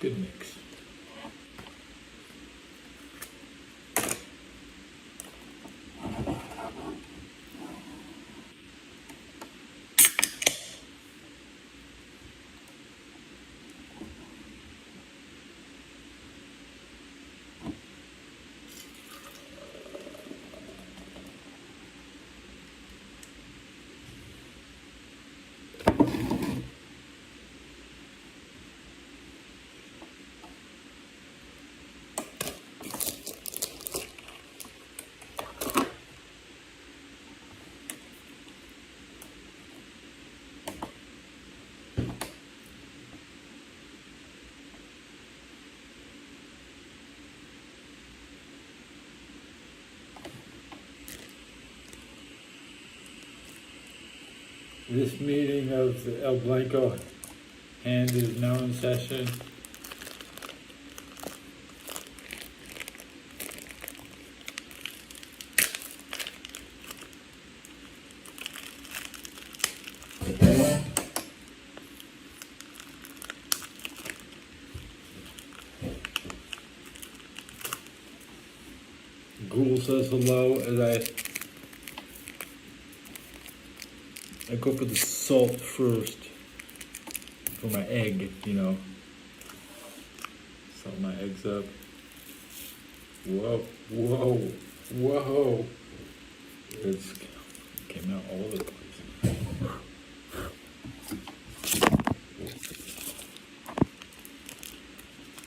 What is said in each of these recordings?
Good mix. This meeting of the El Blanco hand is now in session. Ghoul says hello as I go for the salt first for my egg, you know. Salt my eggs up. Whoa, whoa, whoa. It came out all over the place.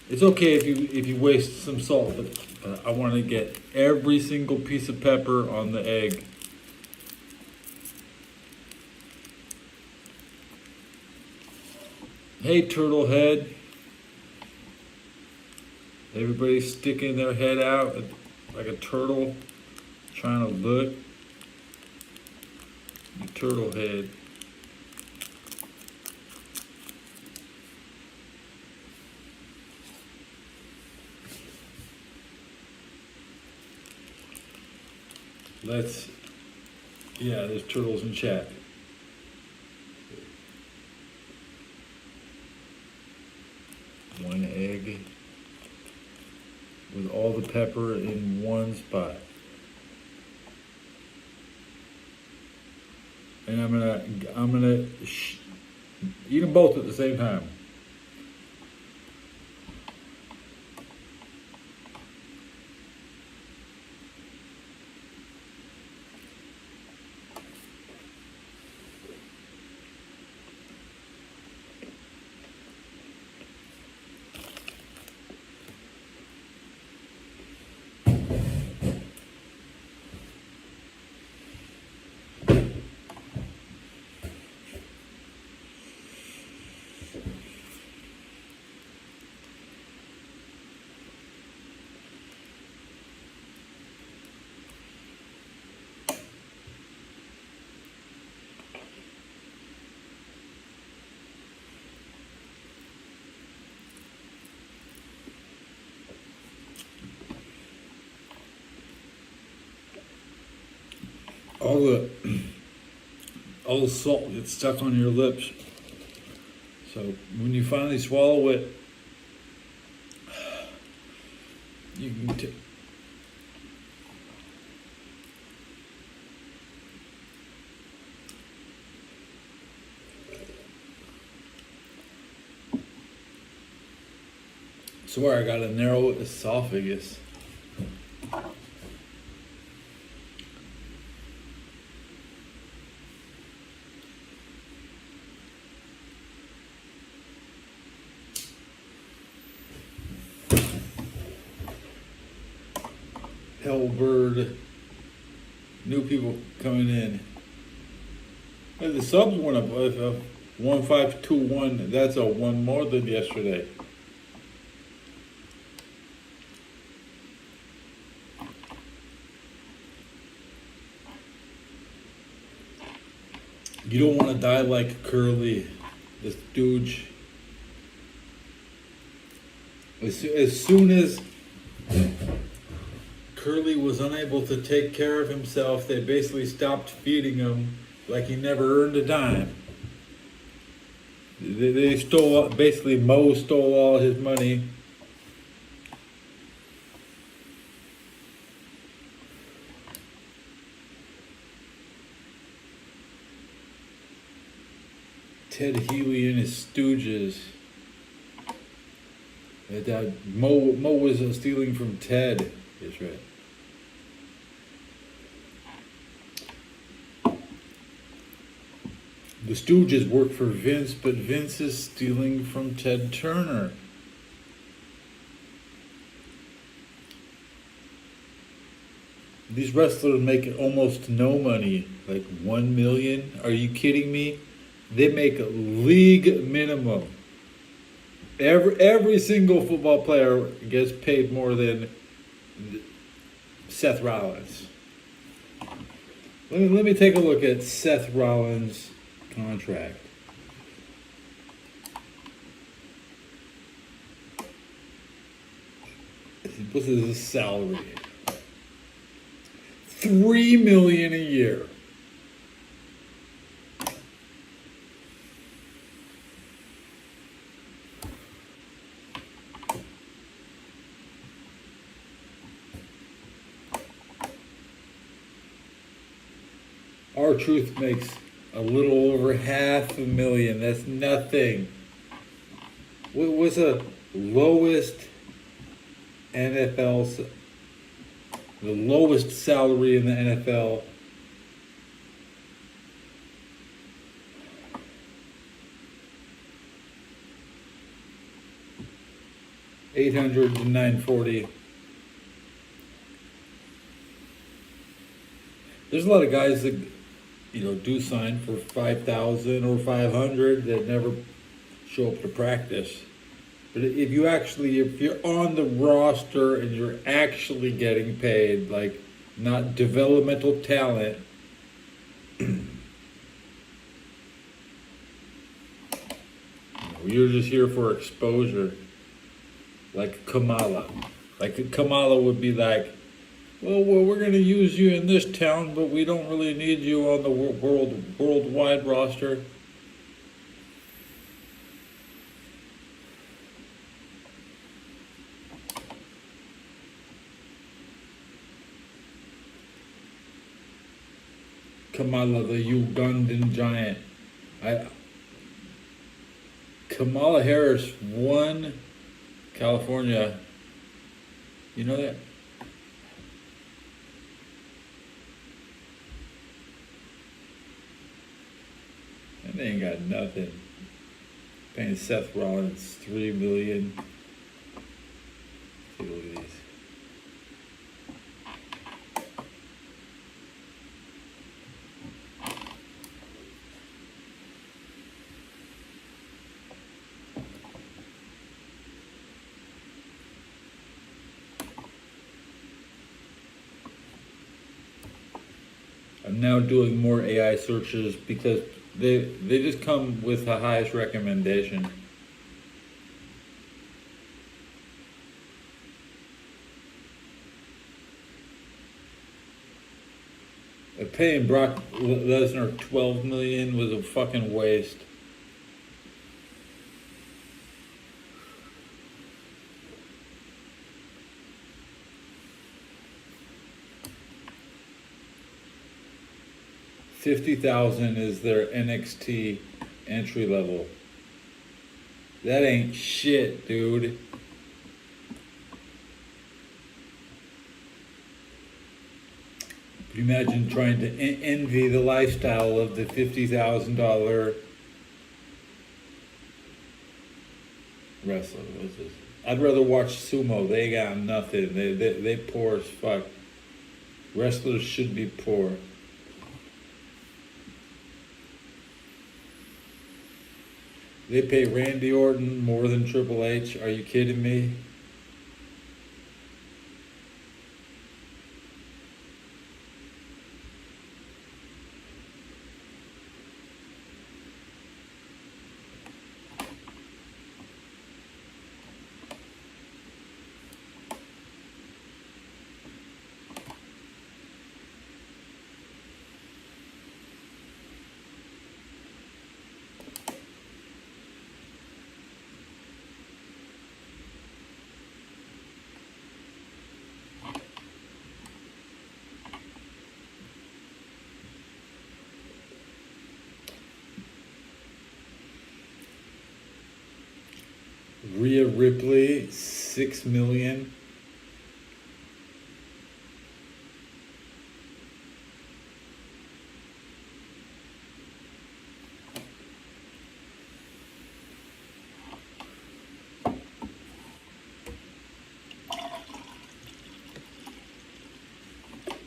It's okay if you waste some salt, but I want to get every single piece of pepper on the egg. Hey, turtle head. Everybody's sticking their head out like a turtle, trying to look. The turtle head. Yeah, there's turtles in chat. One egg with all the pepper in one spot. And I'm gonna eat them both at the same time. All the salt gets stuck on your lips. So when you finally swallow it, you can swear I got a narrow esophagus. Hellbird, new people coming in. Hey, the subs went up 1521. That's a one more than yesterday. You don't want to die like Curly, this stooge. As soon as Curly was unable to take care of himself, they basically stopped feeding him like he never earned a dime. They stole, basically Mo stole all his money. Ted Healy and his stooges. That Mo was stealing from Ted. That's right. The Stooges work for Vince, but Vince is stealing from Ted Turner. These wrestlers make almost no money, like 1 million. Are you kidding me? They make league minimum. Every single football player gets paid more than Seth Rollins. Let me take a look at Seth Rollins' contract. What's his salary? $3 million a year. R-Truth makes a little over $500,000. That's nothing. What was the lowest NFL? The lowest salary in the NFL. $800 to $940. There's a lot of guys that, do sign for $5,000 or $500 that never show up to practice. But if you're on the roster and you're actually getting paid, like not developmental talent, you're just here for exposure. Like Kamala. Like Kamala would be like, well, we're going to use you in this town, but we don't really need you on the worldwide roster. Kamala, the Ugandan giant. Kamala Harris won California. You know that? And they ain't got nothing. Paying Seth Rollins $3 million. Take a look at these. I'm now doing more AI searches because they just come with the highest recommendation. Paying Brock Lesnar $12 million was a fucking waste. $50,000 is their NXT entry level. That ain't shit, dude. Can you imagine trying to envy the lifestyle of the $50,000 wrestler? What's this? I'd rather watch sumo. They got nothing. They poor as fuck. Wrestlers should be poor. They pay Randy Orton more than Triple H. Are you kidding me? Rhea Ripley, 6 million.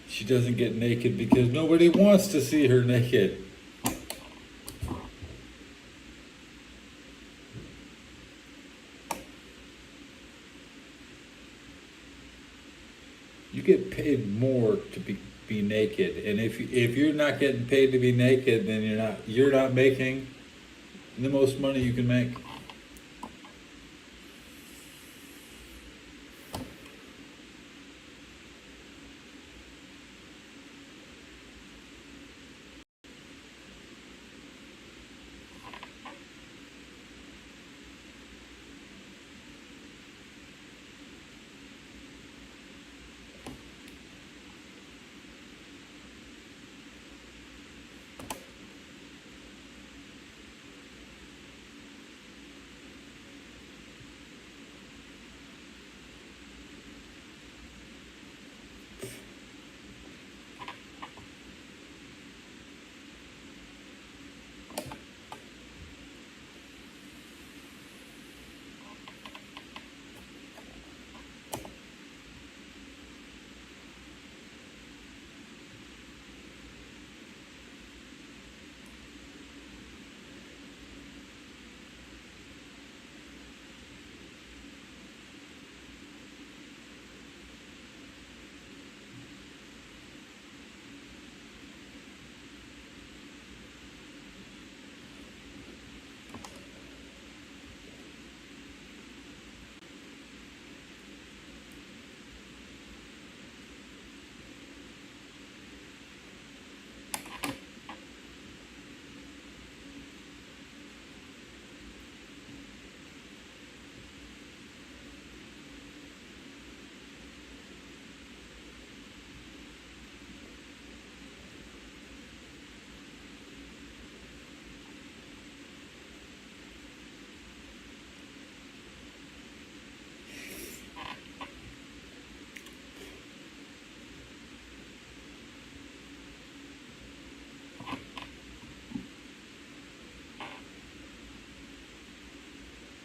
She doesn't get naked because nobody wants to see her naked. You get paid more to be naked, and if you're not getting paid to be naked, then you're not making the most money you can make.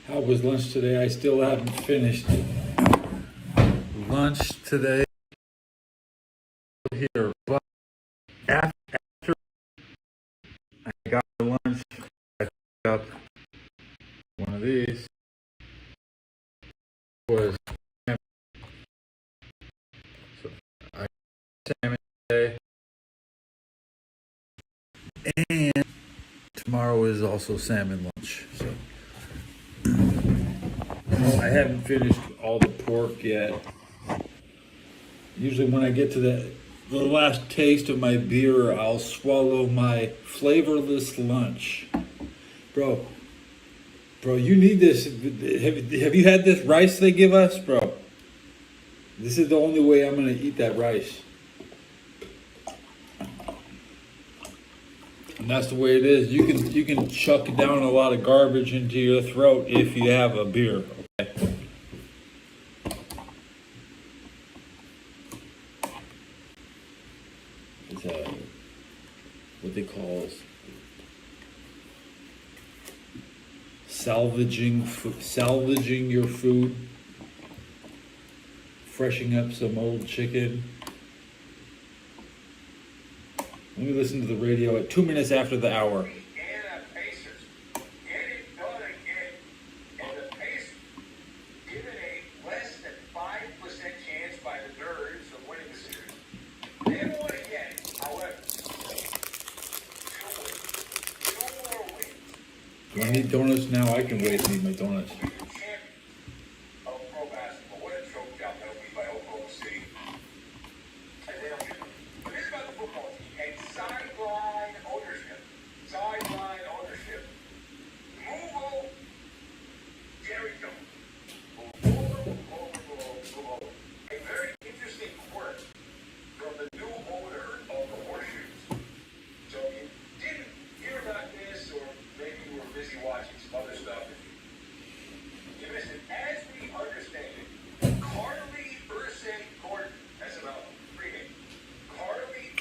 How was lunch today? I still haven't finished lunch today here, but after I got the lunch, I picked up one of these. Was so I got salmon today, and tomorrow is also salmon lunch. So I haven't finished all the pork yet. Usually when I get to the last taste of my beer, I'll swallow my flavorless lunch. Bro, you need this. Have you had this rice they give us, bro? This is the only way I'm gonna eat that rice. And that's the way it is. You can chuck down a lot of garbage into your throat if you have a beer. Okay. It's what they call salvaging your food, freshening up some old chicken. Let me listen to the radio at 2 minutes after the hour. Do I need donuts now? I can wait and eat my donuts.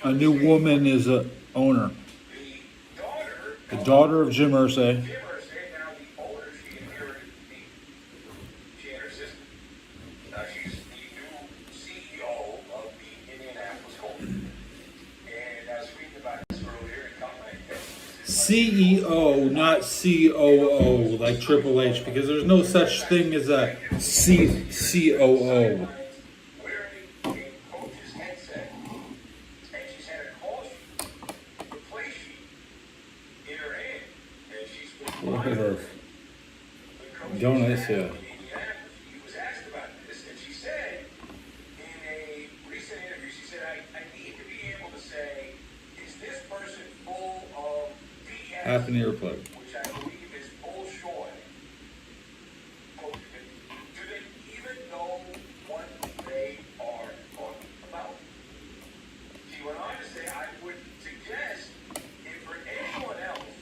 A new woman is a owner. The daughter of Jim Irsay. Jim Irsay, now the owner, she inherited she and her sister. She's the new CEO of the Indianapolis Colts. And I was reading about this earlier and caught my attention. CEO, not COO, like Triple H, because there's no such thing as a COO. Donuts, yeah. He was asked about this, and she said in a recent interview, she said, I need to be able to say, is this person full of BS? Half an earplug. Which I believe is bullshit. Do they even know what they are talking about? She went on to say, I would suggest if for anyone else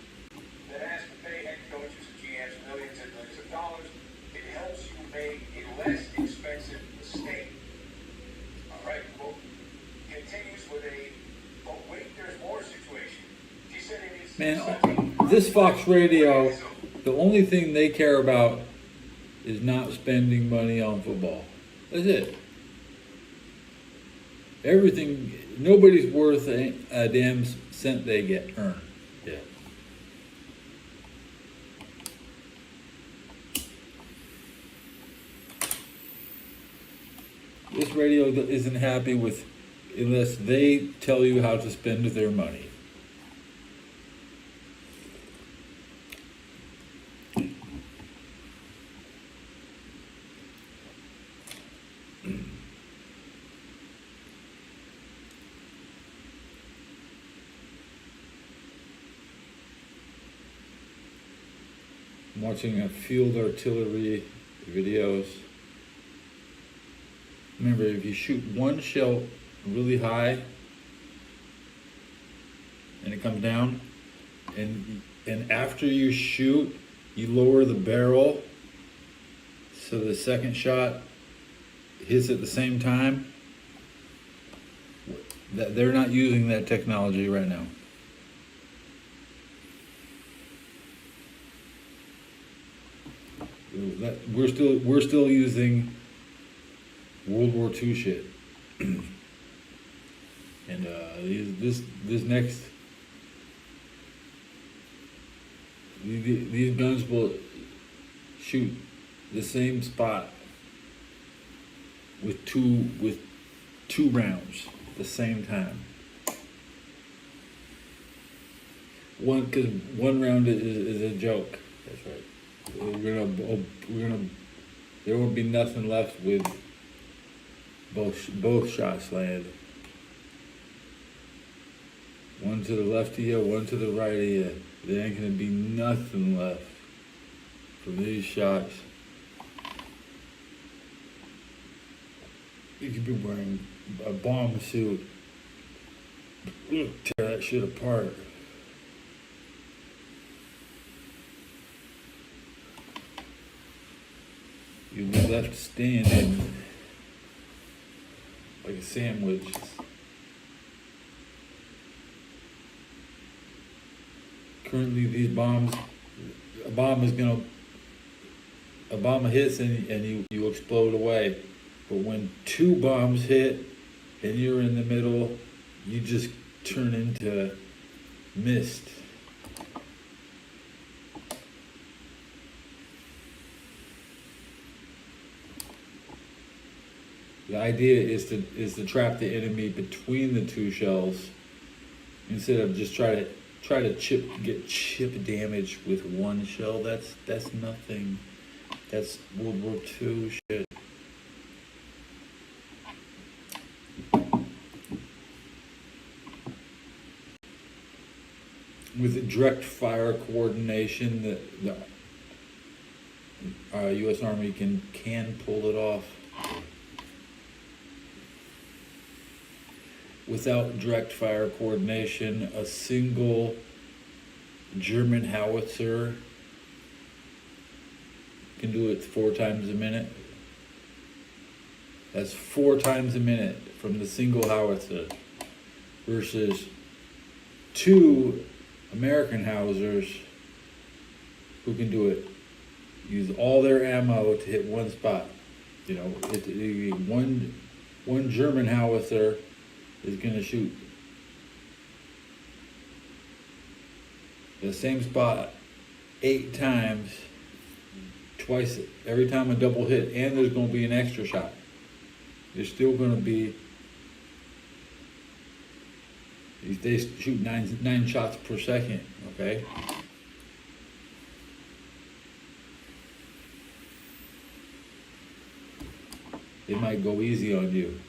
that has to pay head coaches and GMs millions and millions of dollars, it helps you make a less expensive mistake. All right, well, continues with but wait, there's more situation. She said it is. Man, this Fox Radio, the only thing they care about is not spending money on football. That's it. Everything, nobody's worth a damn cent they get earned. Yeah. This radio isn't happy with unless they tell you how to spend their money. I'm watching a field artillery videos. Remember, if you shoot one shell really high and it comes down, and after you shoot, you lower the barrel so the second shot hits at the same time. That they're not using that technology right now. We're still using World War II shit. And this next these guns will shoot the same spot with two rounds at the same time. Because one round is a joke. That's right. We're gonna. There will be nothing left with both shots land. One to the left of you, one to the right of you. There ain't gonna be nothing left from these shots. You could be wearing a bomb suit. Tear that shit apart. You'll be left standing like a sandwich. Currently, these bombs, a bomb hits and you explode away. But when two bombs hit and you're in the middle, you just turn into mist. The idea is to trap the enemy between the two shells instead of just try to get chip damage with one shell. That's nothing. That's World War II shit. With direct fire coordination, the U.S. Army can pull it off. Without direct fire coordination, a single German howitzer can do it 4 times a minute. That's 4 times a minute from the single howitzer. versus 2 American housers who can do it. Use all their ammo to hit one spot. You know, one German howitzer is gonna shoot the same spot 8 times, twice, every time a double hit, and there's gonna be an extra shot. There's still gonna be, they shoot nine shots per second, okay? They might go easy on you.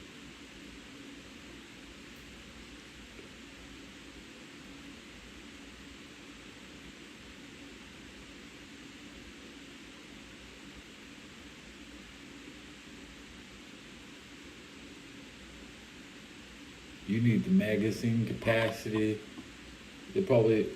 You need the magazine capacity. They probably,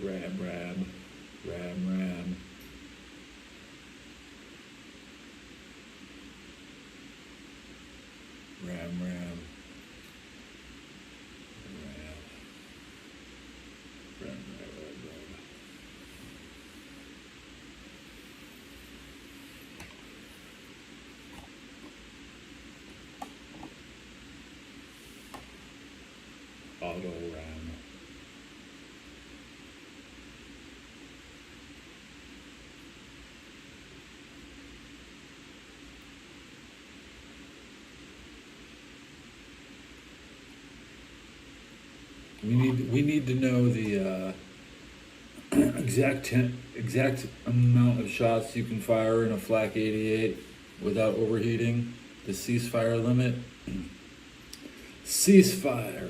ram, ram, ram, ram. Ram, ram. Ram. Ram, ram, ram, ram. Auto ram. We need to know the exact amount of shots you can fire in a flak 88 without overheating. The ceasefire limit. Ceasefire.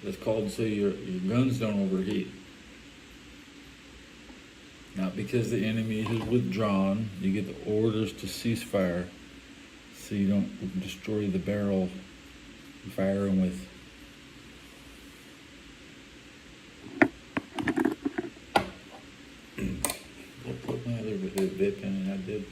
That's called so your guns don't overheat. Not because the enemy has withdrawn. You get the orders to ceasefire, so you don't destroy the barrel you're firing with. I put my other vape in, and I did.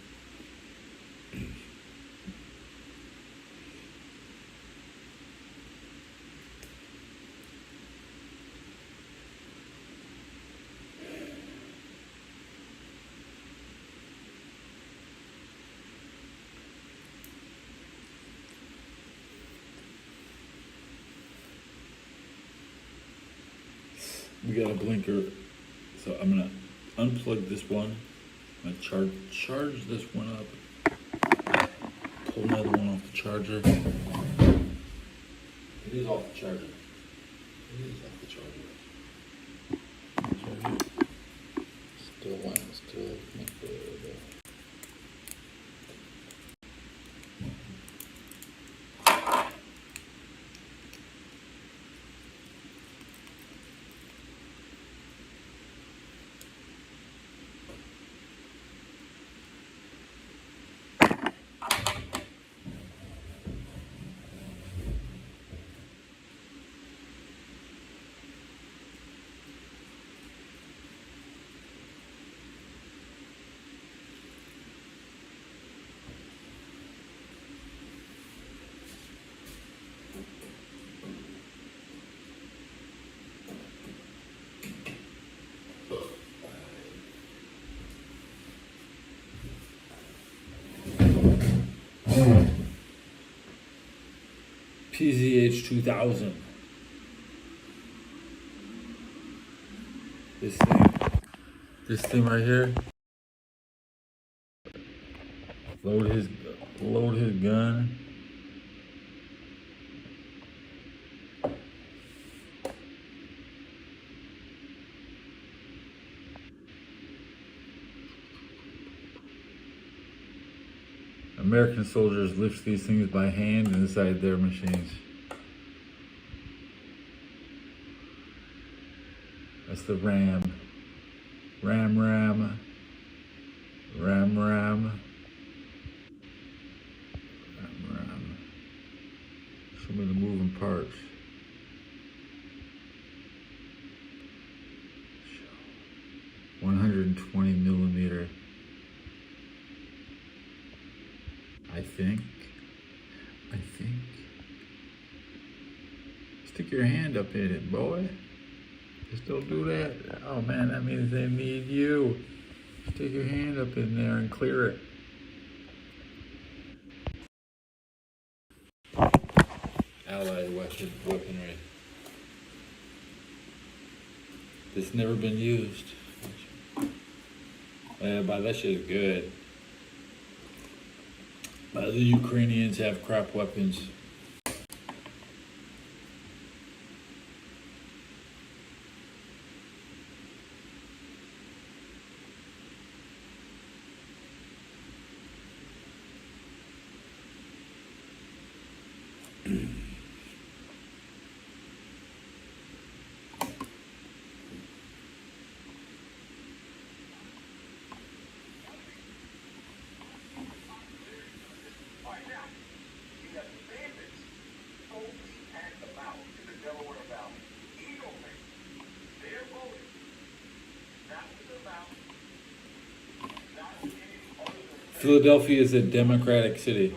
We got a blinker, so I'm gonna unplug this one. I'm gonna charge this one up. Pull another one off the charger. It is off the charger. It is off the charger. Charger. Still one. Still. PZH 2000. This thing right here. Load his gun. American soldiers lift these things by hand inside their machines. That's the ram. Ram, ram. Ram, ram. Ram, ram. Show me the moving parts. 120 millimeter. I think. Stick your hand up in it, boy. Just don't do that. Oh man, that means they need you. Stick your hand up in there and clear it. Allied weaponry. That's never been used. But that shit is good. The Ukrainians have crap weapons. Philadelphia is a democratic city.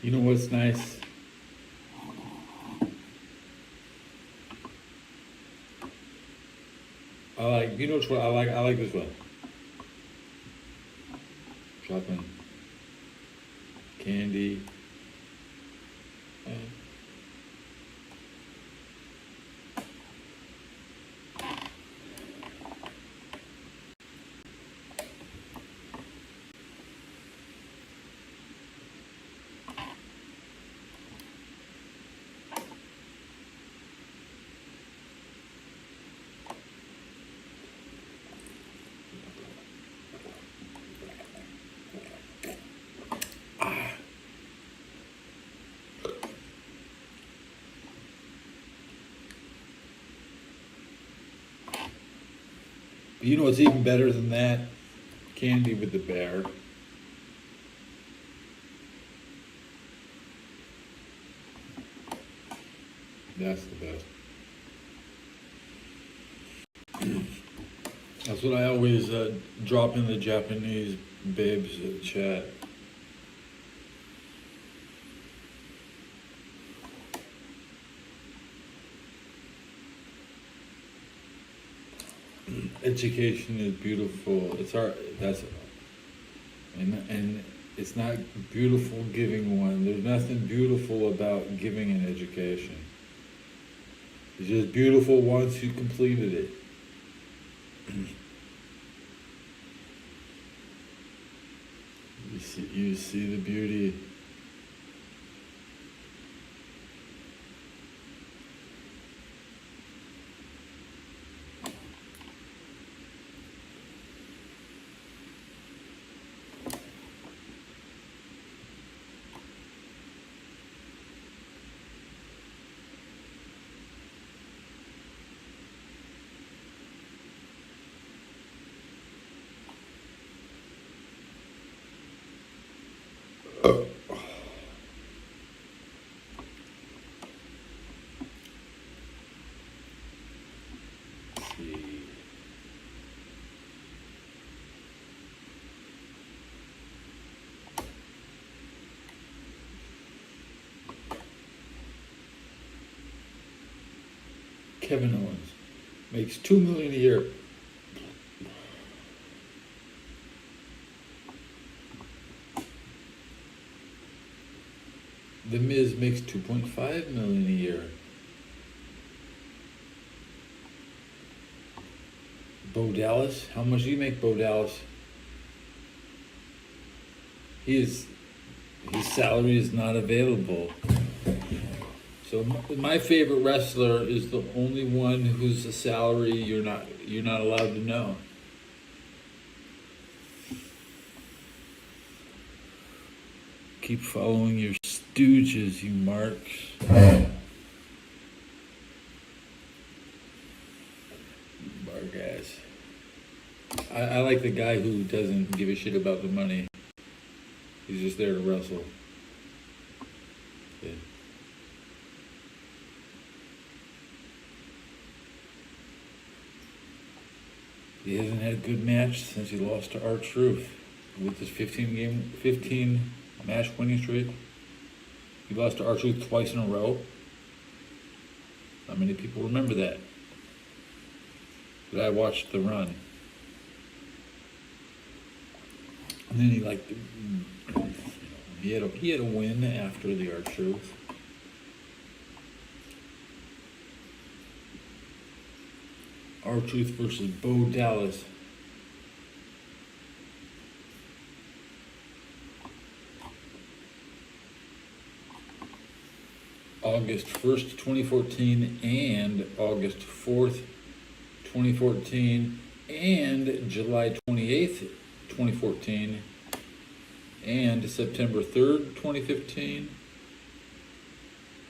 You know what's nice? You know what I like? I like this one. Chopping candy. You know what's even better than that? Candy with the bear. That's the best. That's what I always drop in the Japanese babes chat. Education is beautiful. It's our that's and it's not beautiful giving one. There's nothing beautiful about giving an education. It's just beautiful once you completed it. You see the beauty. See. Kevin Owens makes $2 million a year. The Miz makes $2.5 million a year. Bo Dallas, how much do you make, Bo Dallas? His salary is not available. So my favorite wrestler is the only one whose salary you're not allowed to know. Keep following your stooges, you marks. Bar guys. I like the guy who doesn't give a shit about the money. He's just there to wrestle. Yeah. He hasn't had a good match since he lost to R-Truth with his 15 match winning streak. He lost to R-Truth twice in a row. Not many people remember that. But I watched the run. And then he had a win after the R-Truth. R-Truth versus Bo Dallas. August 1st, 2014 and August 4th, 2014 and July 28th, 2014 and September 3rd, 2015,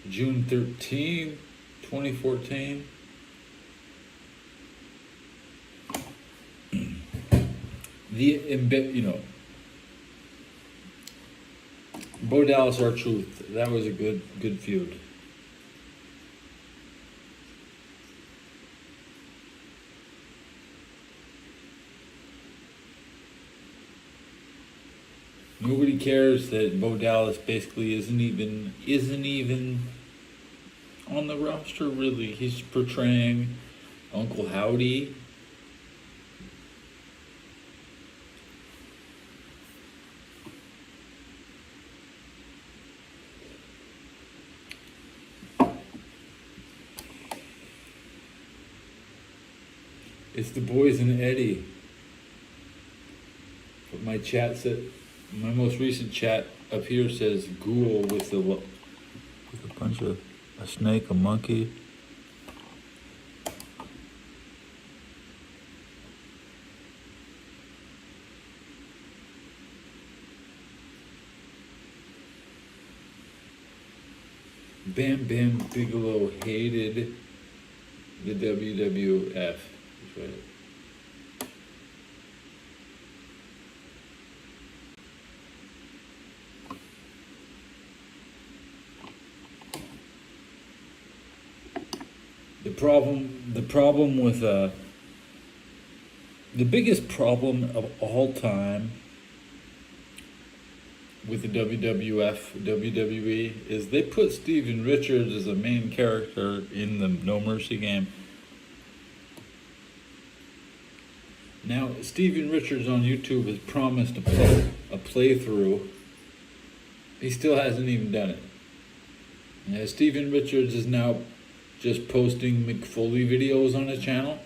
June 13th, 2014. Bo Dallas R-Truth, that was a good feud. Nobody cares that Bo Dallas basically isn't even on the roster really. He's portraying Uncle Howdy. It's the boys and Eddie. But my chat said, my most recent chat up here says ghoul with a bunch of a snake, a monkey. Bam Bam Bigelow hated the WWF. That's right. problem with the biggest problem of all time with the WWF, WWE, is they put Steven Richards as a main character in the No Mercy game. Now, Steven Richards on YouTube has promised a playthrough. He still hasn't even done it. And Steven Richards is now just posting McFoley videos on his channel.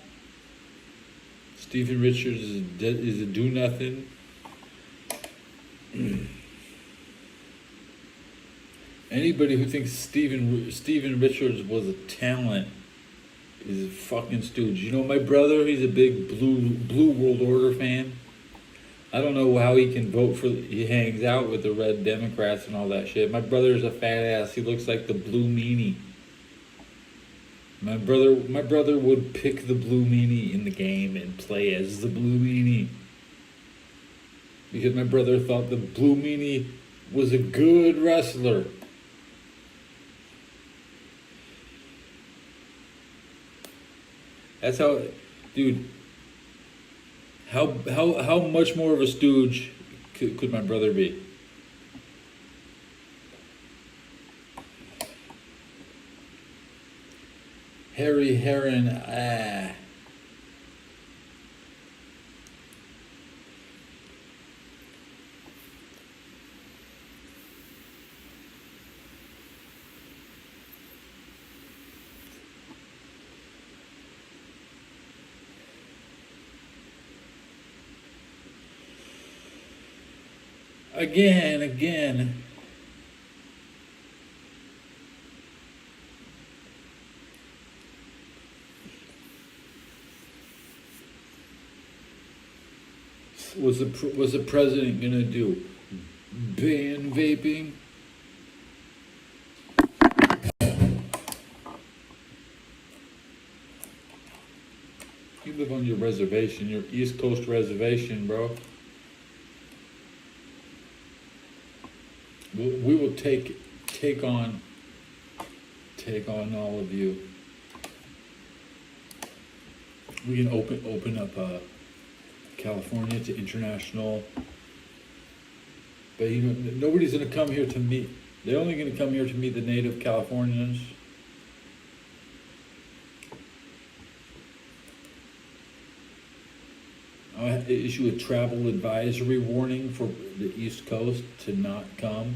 Steven Richards is a do-nothing. Anybody who thinks Steven Richards was a talent is a fucking stooge. You know my brother, he's a big Blue World Order fan. I don't know how he can vote for, he hangs out with the red Democrats and all that shit. My brother's a fat ass, he looks like the Blue Meanie. My brother would pick the Blue Meanie in the game and play as the Blue Meanie. Because my brother thought the Blue Meanie was a good wrestler. That's how, dude. How much more of a stooge could my brother be? Harry Heron, Again. What's the president gonna do? Ban vaping? You live on your reservation, your East Coast reservation, bro. We will take on all of you. We can open up California to international, but nobody's gonna come here to meet. They're only gonna come here to meet the native Californians. I'll issue a travel advisory warning for the East Coast to not come.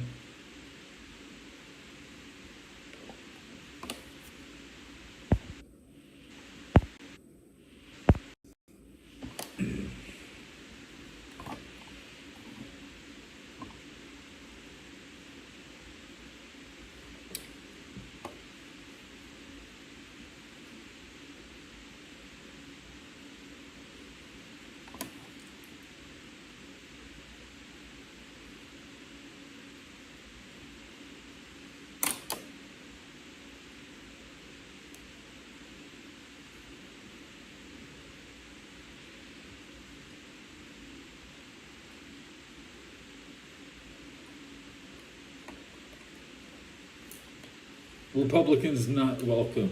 Republicans not welcome.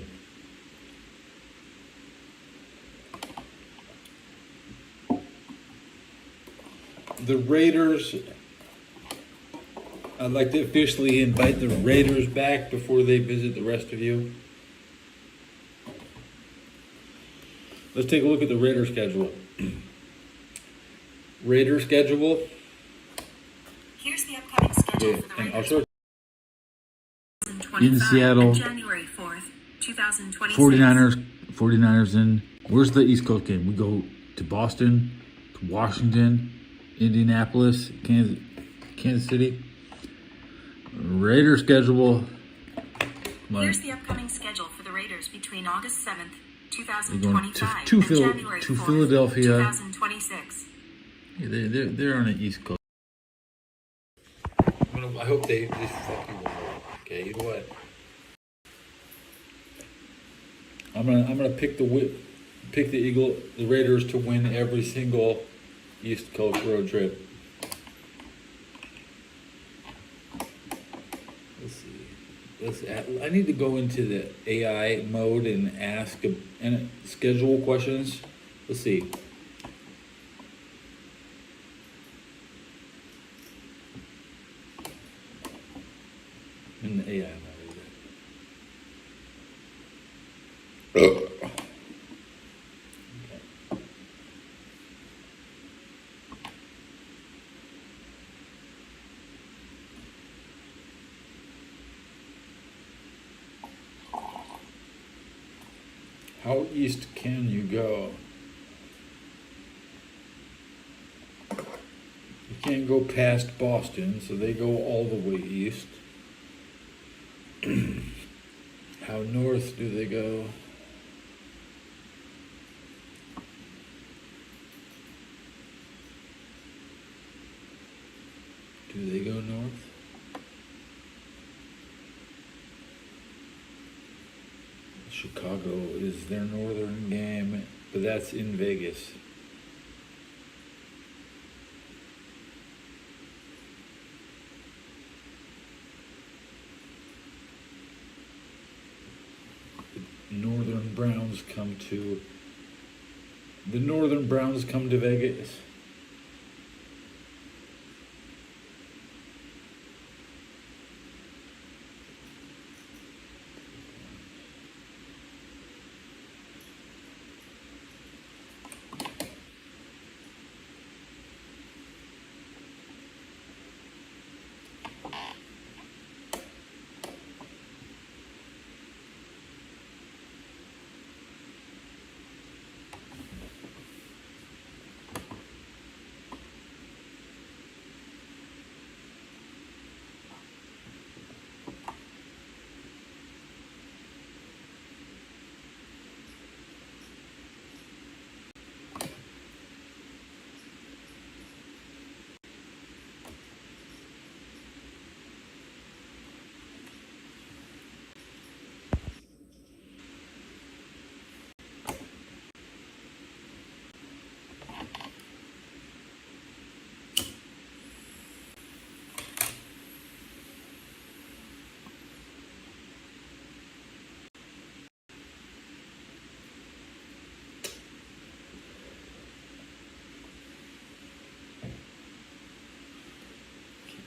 The Raiders, I'd like to officially invite the Raiders back before they visit the rest of you. Let's take a look at the Raider schedule. Raider schedule. Here's the upcoming schedule for the And Raiders. also in Seattle, January 4th, 2026. 49ers in. Where's the East Coast game? We go to Boston, to Washington, Indianapolis, Kansas City. Raider schedule. Here's the upcoming schedule for the Raiders between August 7th, We're going 2025 to and January 4th, Philadelphia. 2026. Yeah, they're on the East Coast. I hope they just fuck you more. Okay, you know what? I'm gonna pick the Raiders to win every single East Coast road trip. Let's see. I need to go into the AI mode and ask and schedule questions. Let's see. In the AI mode. How east can you go? You can't go past Boston, so they go all the way east. How north do they go? Do they go north? Chicago is their northern game, but that's in Vegas. The Northern Browns come to Vegas.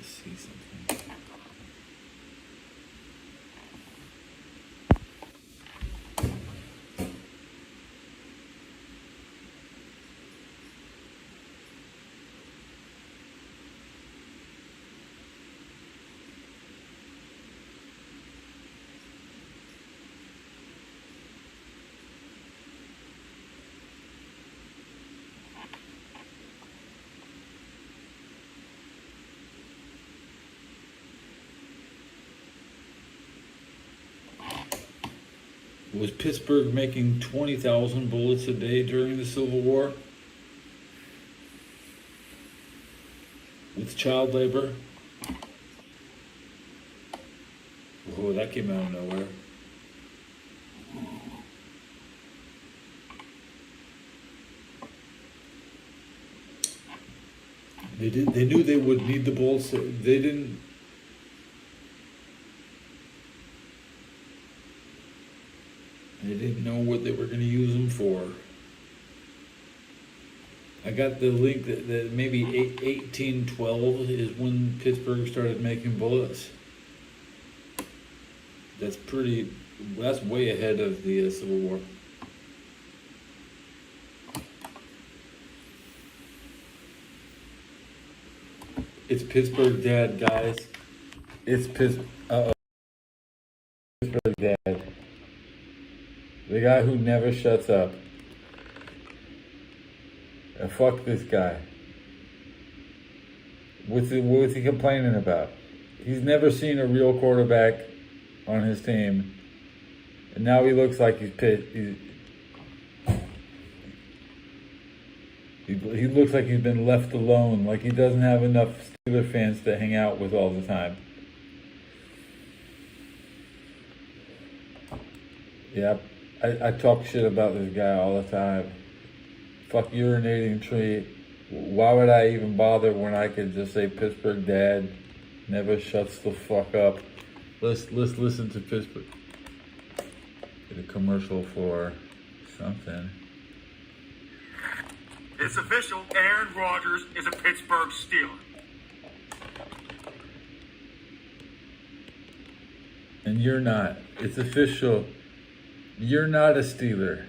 See something. Was Pittsburgh making 20,000 bullets a day during the Civil War? With child labor? Oh, that came out of nowhere. They knew they would need the bullets. They didn't. They didn't know what they were going to use them for. I got the link that maybe 1812 is when Pittsburgh started making bullets. That's way ahead of the Civil War. It's Pittsburgh Dad, guys. It's Pittsburgh Dad. The guy who never shuts up. And fuck this guy. What's he complaining about? He's never seen a real quarterback on his team. And now he looks like he's pissed. He looks like he's been left alone. Like he doesn't have enough Steeler fans to hang out with all the time. Yep. I talk shit about this guy all the time. Fuck urinating tree. Why would I even bother when I could just say Pittsburgh Dad never shuts the fuck up? Let's listen to Pittsburgh. Get a commercial for something. It's official. Aaron Rodgers is a Pittsburgh Steeler. And you're not. It's official. You're not a Steeler.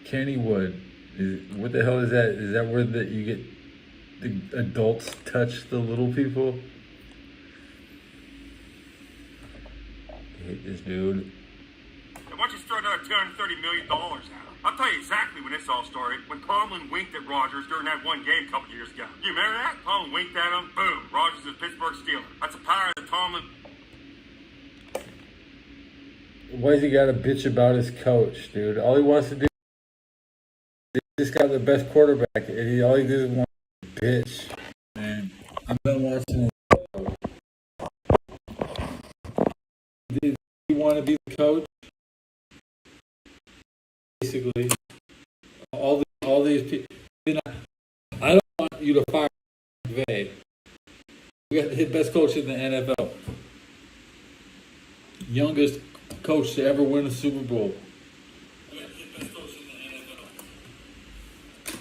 Kennywood. What the hell is that? Is that where you get the adults touch the little people? I hate this dude. Why don't you throw another $230 million out? I'll tell you exactly when this all started. When Tomlin winked at Rodgers during that one game a couple years ago. You remember that? Tomlin winked at him. Boom. Rodgers is Pittsburgh Steeler. That's the power of the Tomlin. Why's he got to bitch about his coach, dude? All he wants to do is just got the best quarterback, and all he does is want to bitch. Man, I'm done watching it. Did he want to be the coach? Basically, all these people. I don't want you to fire McVay. We got the best coach in the NFL, youngest coach to ever win a Super Bowl.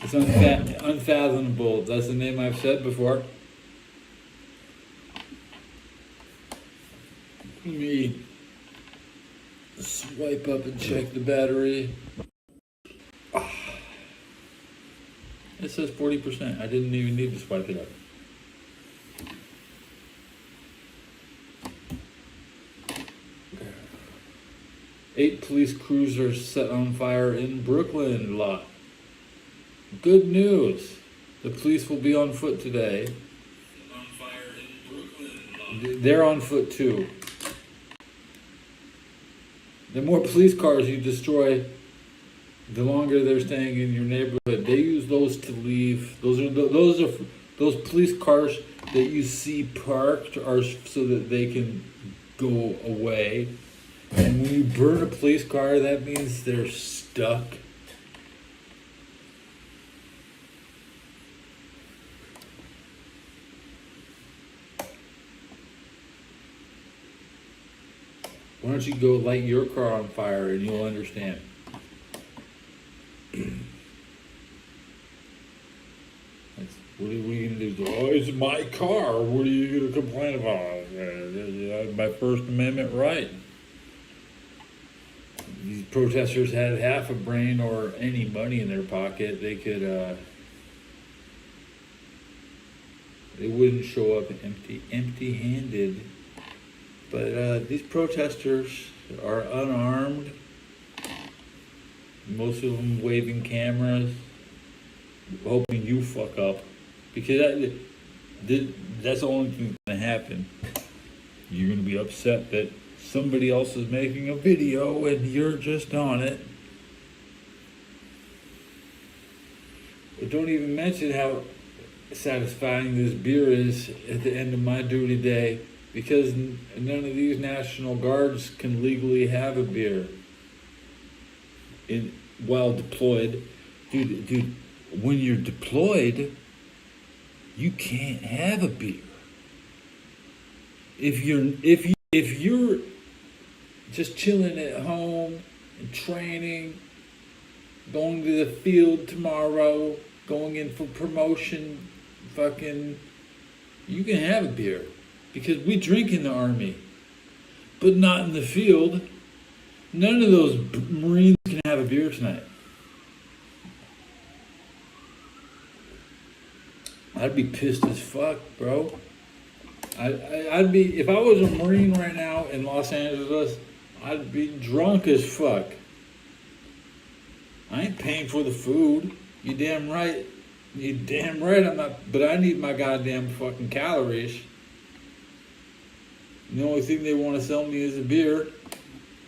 It's unfathomable. That's the name I've said before. Let me swipe up and check the battery. It says 40%. I didn't even need to swipe it up. Eight police cruisers set on fire in Brooklyn lot. Good news. The police will be on foot today. On fire in Brooklyn. They're on foot too. The more police cars you destroy, the longer they're staying in your neighborhood. They use those to leave. Those police cars that you see parked are so that they can go away. And when you burn a police car, that means they're stuck. Why don't you go light your car on fire and you'll understand. What are you going to do? Oh, it's my car. What are you going to complain about? My First Amendment right. These protesters had half a brain or any money in their pocket. They could, they wouldn't show up empty-handed. But these protesters are unarmed. Most of them waving cameras, hoping you fuck up. Because that's the only thing that's going to happen. You're going to be upset that somebody else is making a video and you're just on it. But don't even mention how satisfying this beer is at the end of my duty day. Because none of these National Guards can legally have a beer while deployed. Dude, when you're deployed, you can't have a beer. If you're just chilling at home and training, going to the field tomorrow, going in for promotion, you can have a beer. Because we drink in the Army, but not in the field. None of those Marines can have a beer tonight. I'd be pissed as fuck, bro. I'd be, if I was a Marine right now in Los Angeles, I'd be drunk as fuck. I ain't paying for the food. You damn right. You damn right I'm not, but I need my goddamn fucking calories. The only thing they want to sell me is a beer,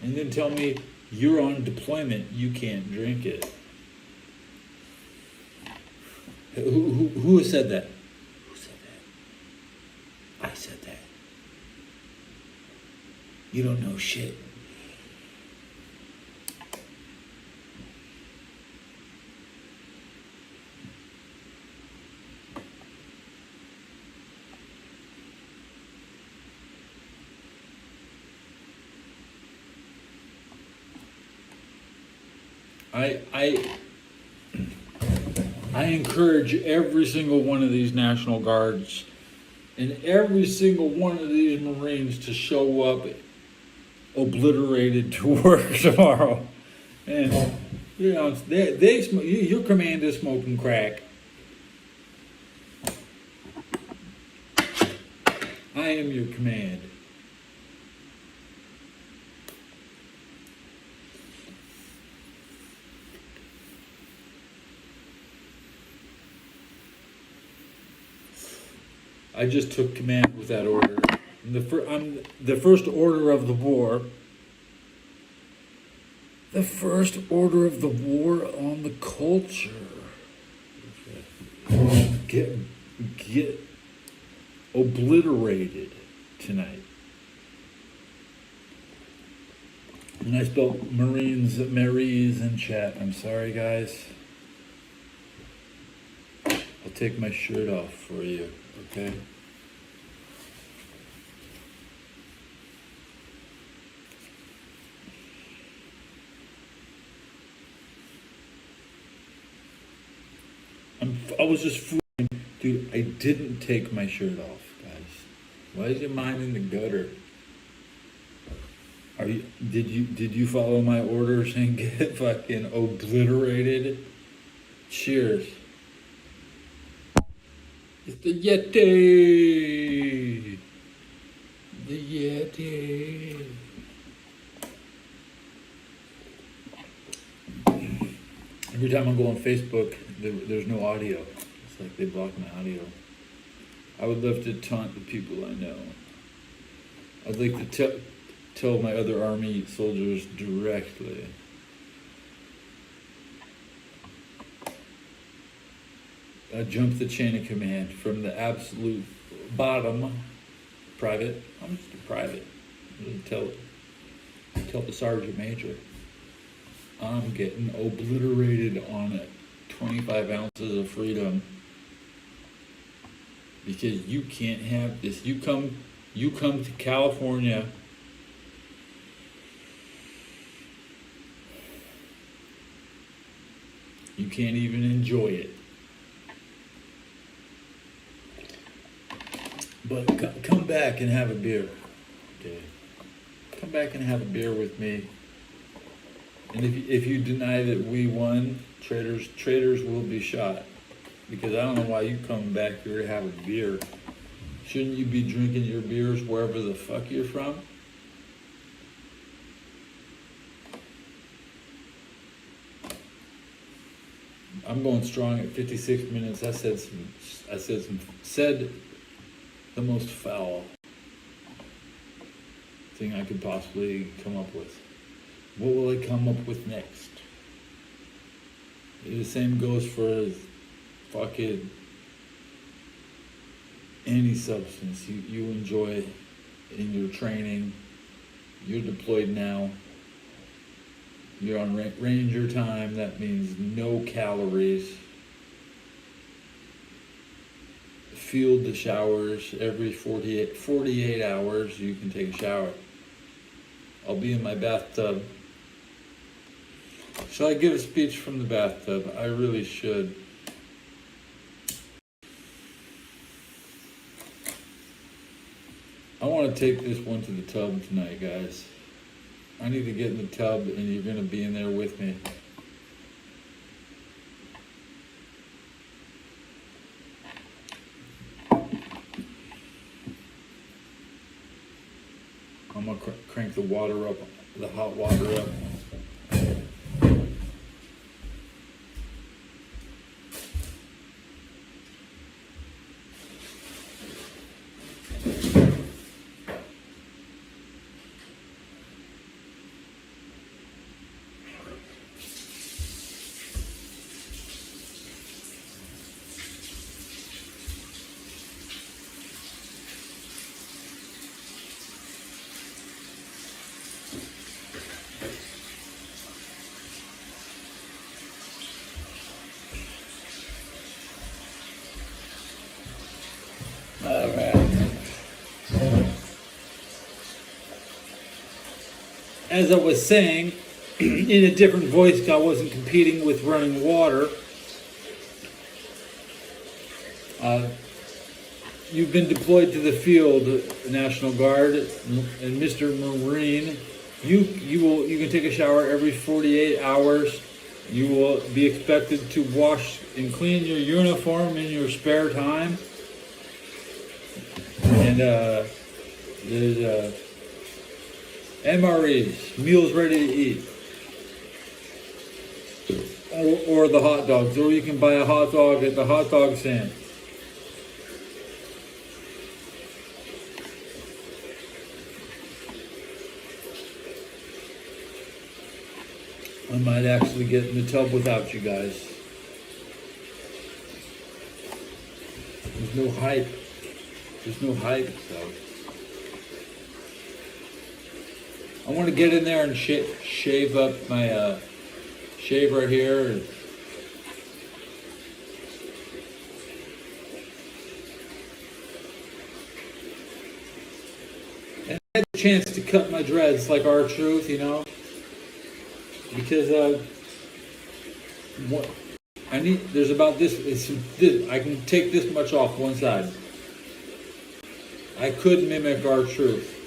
and then tell me you're on deployment, you can't drink it. Who has said that? Who said that? I said that. You don't know shit. I encourage every single one of these National Guards and every single one of these Marines to show up obliterated to work tomorrow. And, you know, your command is smoking crack. I am your command. I just took command with that order. I'm the first order of the war. The first order of the war on the culture. Get obliterated tonight. And I spelled Marines in chat. I'm sorry, guys. I'll take my shirt off for you, okay? I was just fooling. Dude, I didn't take my shirt off, guys. Why is your mind in the gutter? Did you follow my orders and get fucking obliterated? Cheers. It's the Yeti. The Yeti. Every time I go on Facebook, there's no audio. It's like they block my audio. I would love to taunt the people I know. I'd like to tell my other army soldiers directly. I jumped the chain of command from the absolute bottom, private. I'm just a private. Tell the sergeant major. I'm getting obliterated on it. 25 ounces of freedom. Because you can't have this. You come to California. You can't even enjoy it. But come back and have a beer. Okay. Come back and have a beer with me. And if you deny that we won, traitors will be shot. Because I don't know why you come back here to have a beer. Shouldn't you be drinking your beers wherever the fuck you're from? I'm going strong at 56 minutes. I said the most foul thing I could possibly come up with. What will I come up with next? The same goes for fucking any substance you enjoy in your training. You're deployed now. You're on ranger time. That means no calories. Field showers every 48 hours. You can take a shower. I'll be in my bathtub. Shall I give a speech from the bathtub? I really should. I want to take this one to the tub tonight, guys. I need to get in the tub, and you're going to be in there with me. I'm going to crank the water up, the hot water up. All right. As I was saying, in a different voice. I wasn't competing with running water. You've been deployed to the field, National Guard, and Mr. Marine. You can take a shower every 48 hours. You will be expected to wash and clean your uniform in your spare time. And there's MREs, meals ready to eat. Or the hot dogs, or you can buy a hot dog at the hot dog stand. I might actually get in the tub without you guys. There's no hype. There's no hype, so. I want to get in there and shave up my, shave right here. And I had a chance to cut my dreads like R-Truth, you know? Because what I need, there's about this. I can take this much off one side. I could mimic R-Truth.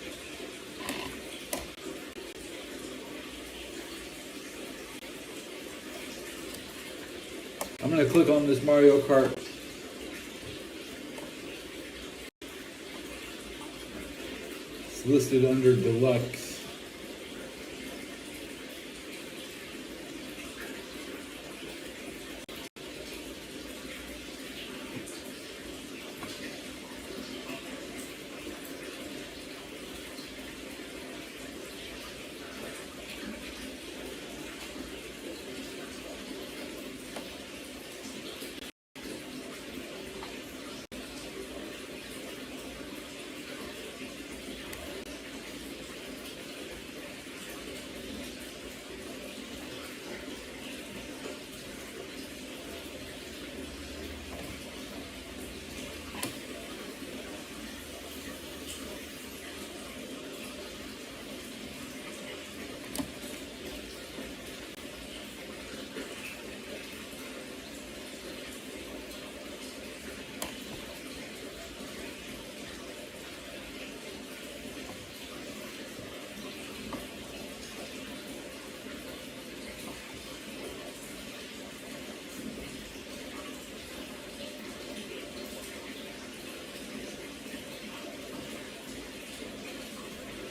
I'm gonna click on this Mario Kart. It's listed under deluxe.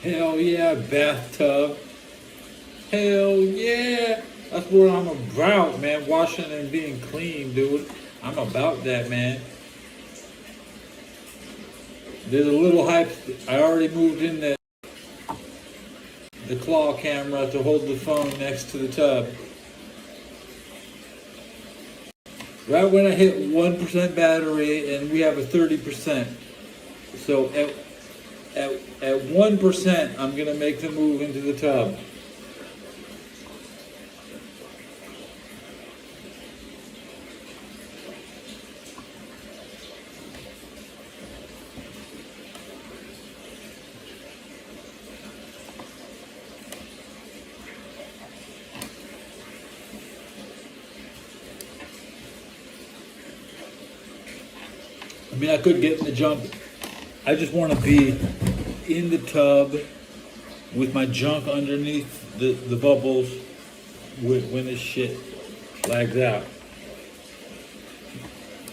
Hell yeah, bathtub. Hell yeah. That's what I'm about, man. Washing and being clean, dude. I'm about that, man. There's a little hype. I already moved in the claw camera to hold the phone next to the tub. Right when I hit 1% battery, and we have a 30%. So at 1%, I'm gonna make the move into the tub. I mean, I could get in the jump. I just want to be in the tub with my junk underneath the bubbles when this shit lags out.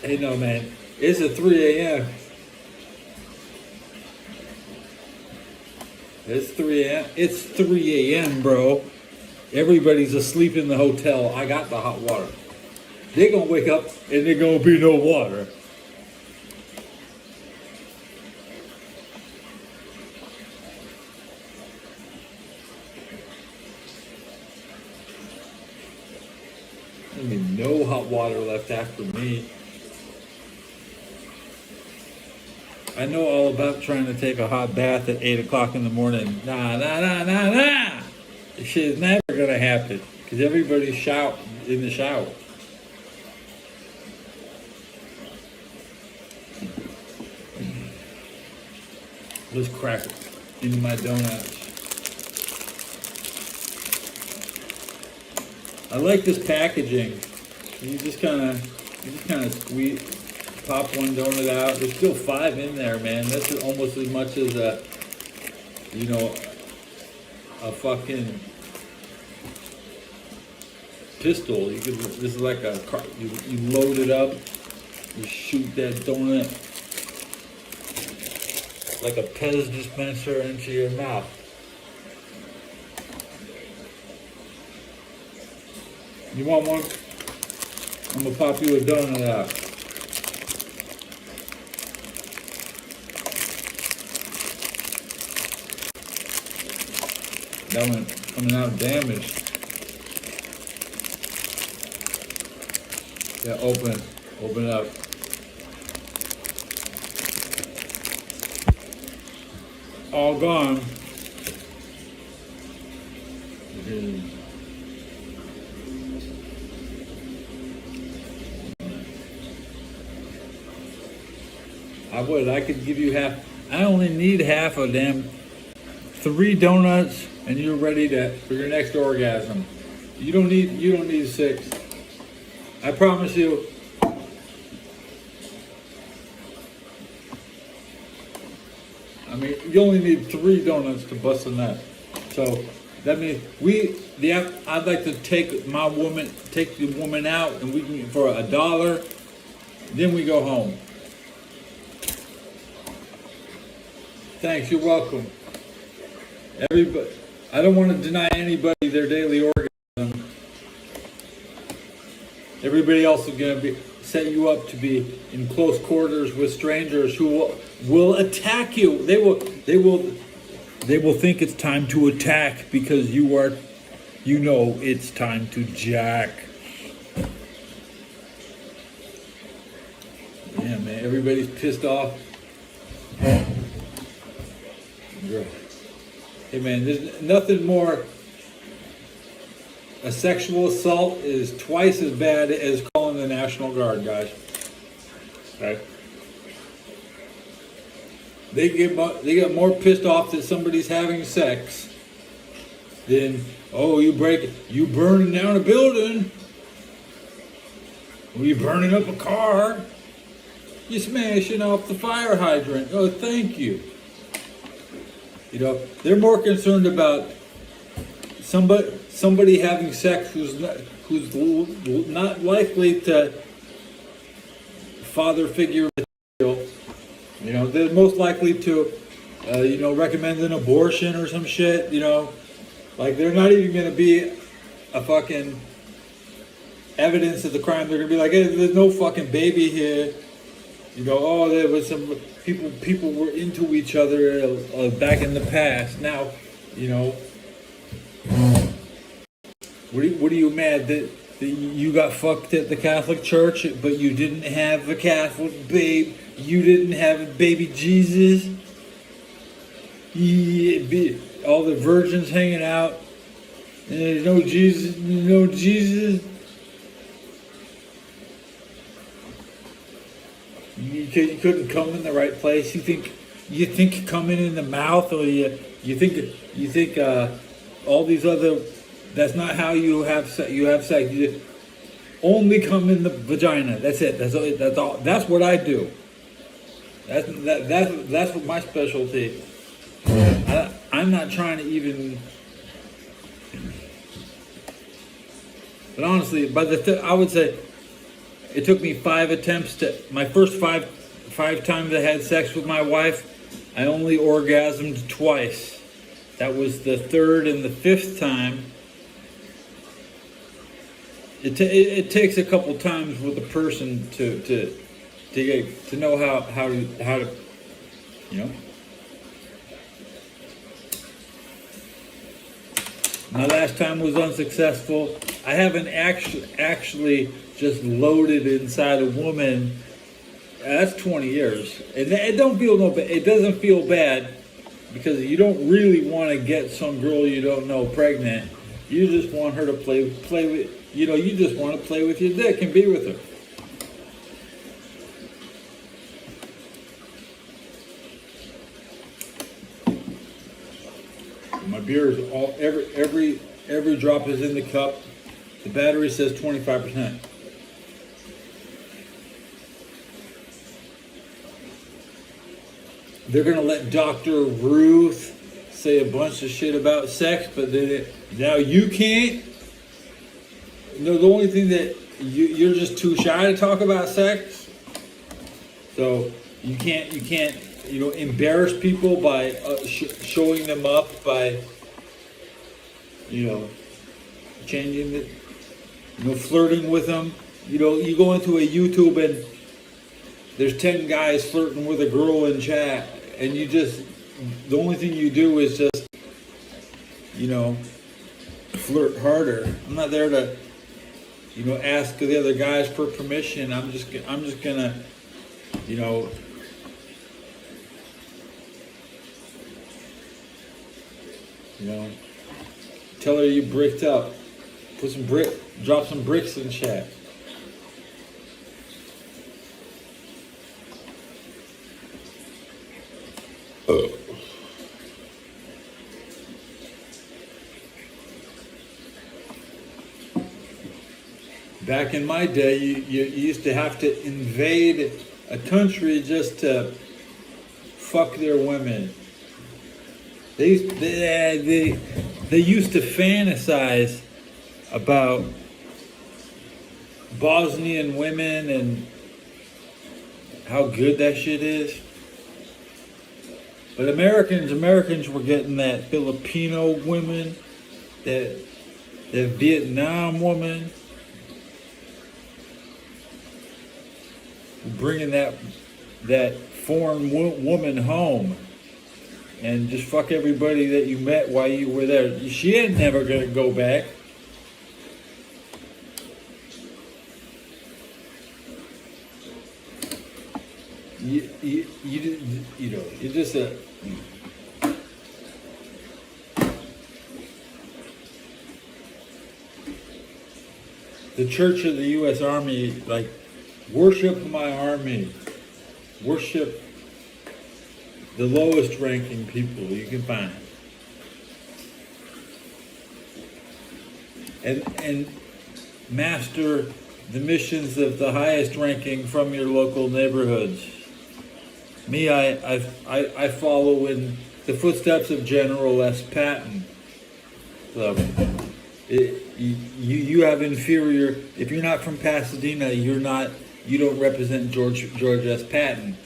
Hey, no, man. It's at 3 a.m. It's 3 a.m. It's 3 a.m., bro. Everybody's asleep in the hotel. I got the hot water. They're going to wake up and there's going to be no water. I mean, no hot water left after me. I know all about trying to take a hot bath at 8 o'clock in the morning. Nah. This shit is never gonna happen because everybody's in the shower. Let's crack it into my donuts. I like this packaging. You just kind of squeeze, pop one donut out. There's still 5 in there, man. That's almost as much as a fucking pistol. This is like a car. You load it up. You shoot that donut like a Pez dispenser into your mouth. You want one? I'm gonna pop you a donut out. That one coming out damaged. Yeah, open up. All gone. I could give you half. I only need half of them. 3 donuts, and you're ready for your next orgasm. You don't need 6. I promise you. I mean, you only need 3 donuts to bust a nut. So that means I'd like to take the woman out, and we can for $1. Then we go home. Thanks. You're welcome. Everybody, I don't want to deny anybody their daily orgasm. Everybody else is going to set you up to be in close quarters with strangers who will attack you. They will think it's time to attack because it's time to jack. Yeah, man, everybody's pissed off. Hey man, there's nothing more. A sexual assault is twice as bad as calling the National Guard, guys. Okay. They get more pissed off that somebody's having sex than you burning down a building, or you burning up a car, you smashing off the fire hydrant. Oh, thank you. They're more concerned about somebody having sex who's not likely to father figure material. They're most likely to recommend an abortion or some shit. Like they're not even going to be a fucking evidence of the crime. They're going to be like, hey, there's no fucking baby here. There was some people were into each other back in the past. Now, what are you mad that you got fucked at the Catholic Church, but you didn't have a Catholic babe? You didn't have a baby Jesus? All the virgins hanging out, and there's no Jesus, You couldn't come in the right place. You think coming in the mouth, or you think all these other. That's not how you have sex. You have sex. You only come in the vagina. That's it. That's all. That's what I do. That's what my specialty. I'm not trying to even. But honestly, I would say. It took me 5 attempts my first five times I had sex with my wife, I only orgasmed twice. That was the 3rd and the 5th time. It takes a couple times with a person to know how to. My last time was unsuccessful. I haven't actually just loaded inside a woman. That's 20 years. And it don't feel it doesn't feel bad because you don't really want to get some girl you don't know pregnant. You just want her to play with, you just want to play with your dick and be with her. My beer is every drop is in the cup. The battery says 25%. They're gonna let Dr. Ruth say a bunch of shit about sex, but then now you can't. No, the only thing that you're just too shy to talk about sex. So you can't, embarrass people by showing them up by, changing it, flirting with them. You go into a YouTube and there's 10 guys flirting with a girl in chat, and the only thing you do is just, flirt harder. I'm not there to, ask the other guys for permission. I'm just gonna, tell her you bricked up. Drop some bricks in chat. Back in my day, you used to have to invade a country just to fuck their women. They used to fantasize about Bosnian women and how good that shit is. But Americans were getting that Filipino woman, that Vietnam woman, bringing that foreign woman home and just fuck everybody that you met while you were there. She ain't never gonna go back. You're just a. The Church of the U.S. Army, worship my army. Worship the lowest ranking people you can find. And master the missions of the highest ranking from your local neighborhoods. Me, I follow in the footsteps of General S. Patton. So, you have inferior. If you're not from Pasadena, you don't represent George S. Patton,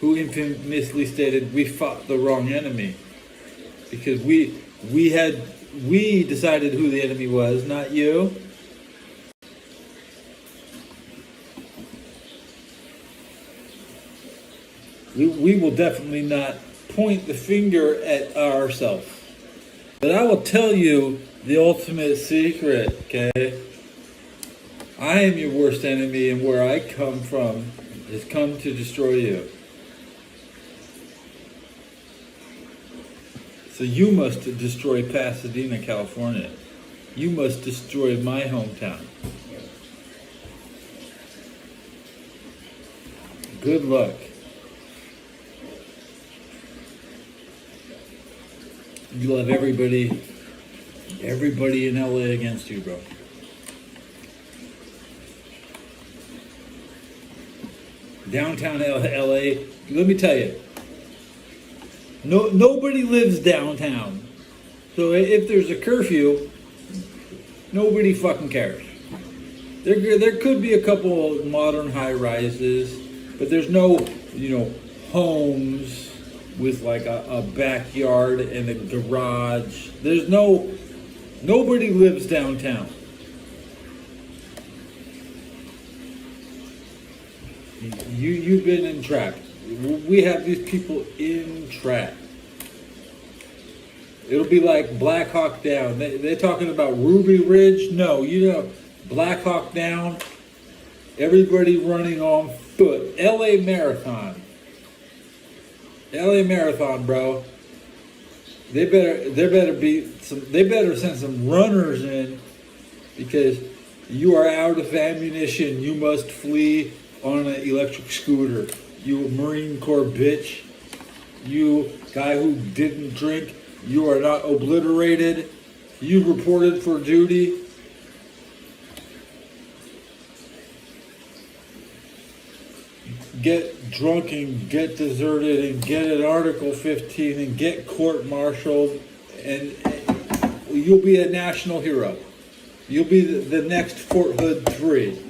who infamously stated, "We fought the wrong enemy," because we decided who the enemy was, not you. We will definitely not point the finger at ourselves. But I will tell you the ultimate secret, okay? I am your worst enemy, and where I come from is come to destroy you. So you must destroy Pasadena, California. You must destroy my hometown. Good luck. You'll have everybody in LA against you, bro. Downtown LA, let me tell you, nobody lives downtown. So if there's a curfew, nobody fucking cares. There could be a couple modern high rises, but there's no, homes with a backyard and a garage. Nobody lives downtown. You've been entrapped. We have these people entrapped. It'll be like Black Hawk Down. They're talking about Ruby Ridge. No, Black Hawk Down. Everybody running on foot. LA Marathon. LA Marathon, bro. They better send some runners in, because you are out of ammunition. You must flee on an electric scooter. You Marine Corps bitch. You guy who didn't drink. You are not obliterated. You reported for duty. get drunk and get deserted and get an Article 15 and get court-martialed, and you'll be a national hero. You'll be the next Fort Hood 3.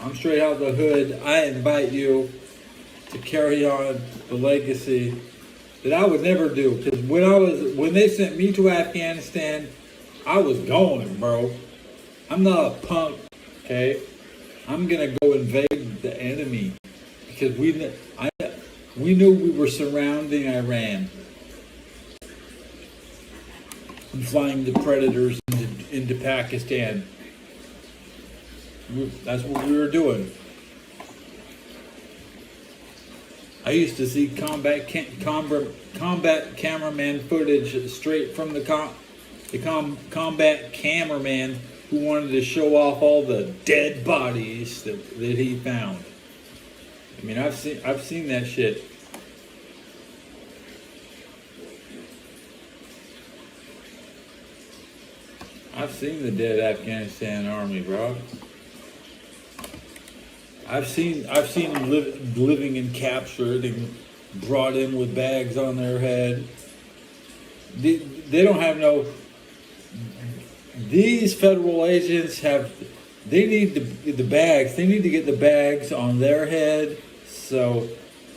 I'm straight out the hood. I invite you to carry on the legacy that I would never do. Because when they sent me to Afghanistan, I was going, bro. I'm not a punk, okay? I'm gonna go invade the enemy because we knew we were surrounding Iran and flying the predators into Pakistan. That's what we were doing. I used to see combat cameraman footage straight from the combat cameraman who wanted to show off all the dead bodies that he found. I mean, I've seen that shit. I've seen the dead Afghanistan army, bro. I've seen them living and captured and brought in with bags on their head. They don't have no. These federal agents have. They need the bags. They need to get the bags on their head so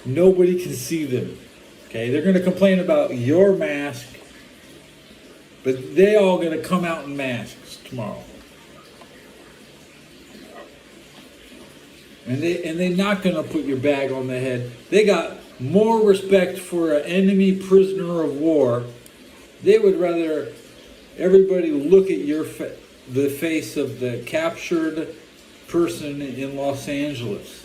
nobody can see them. Okay, they're going to complain about your mask, but they all going to come out in masks tomorrow. And they're not going to put your bag on the head. They got more respect for an enemy prisoner of war. They would rather everybody look at the face of the captured person in Los Angeles.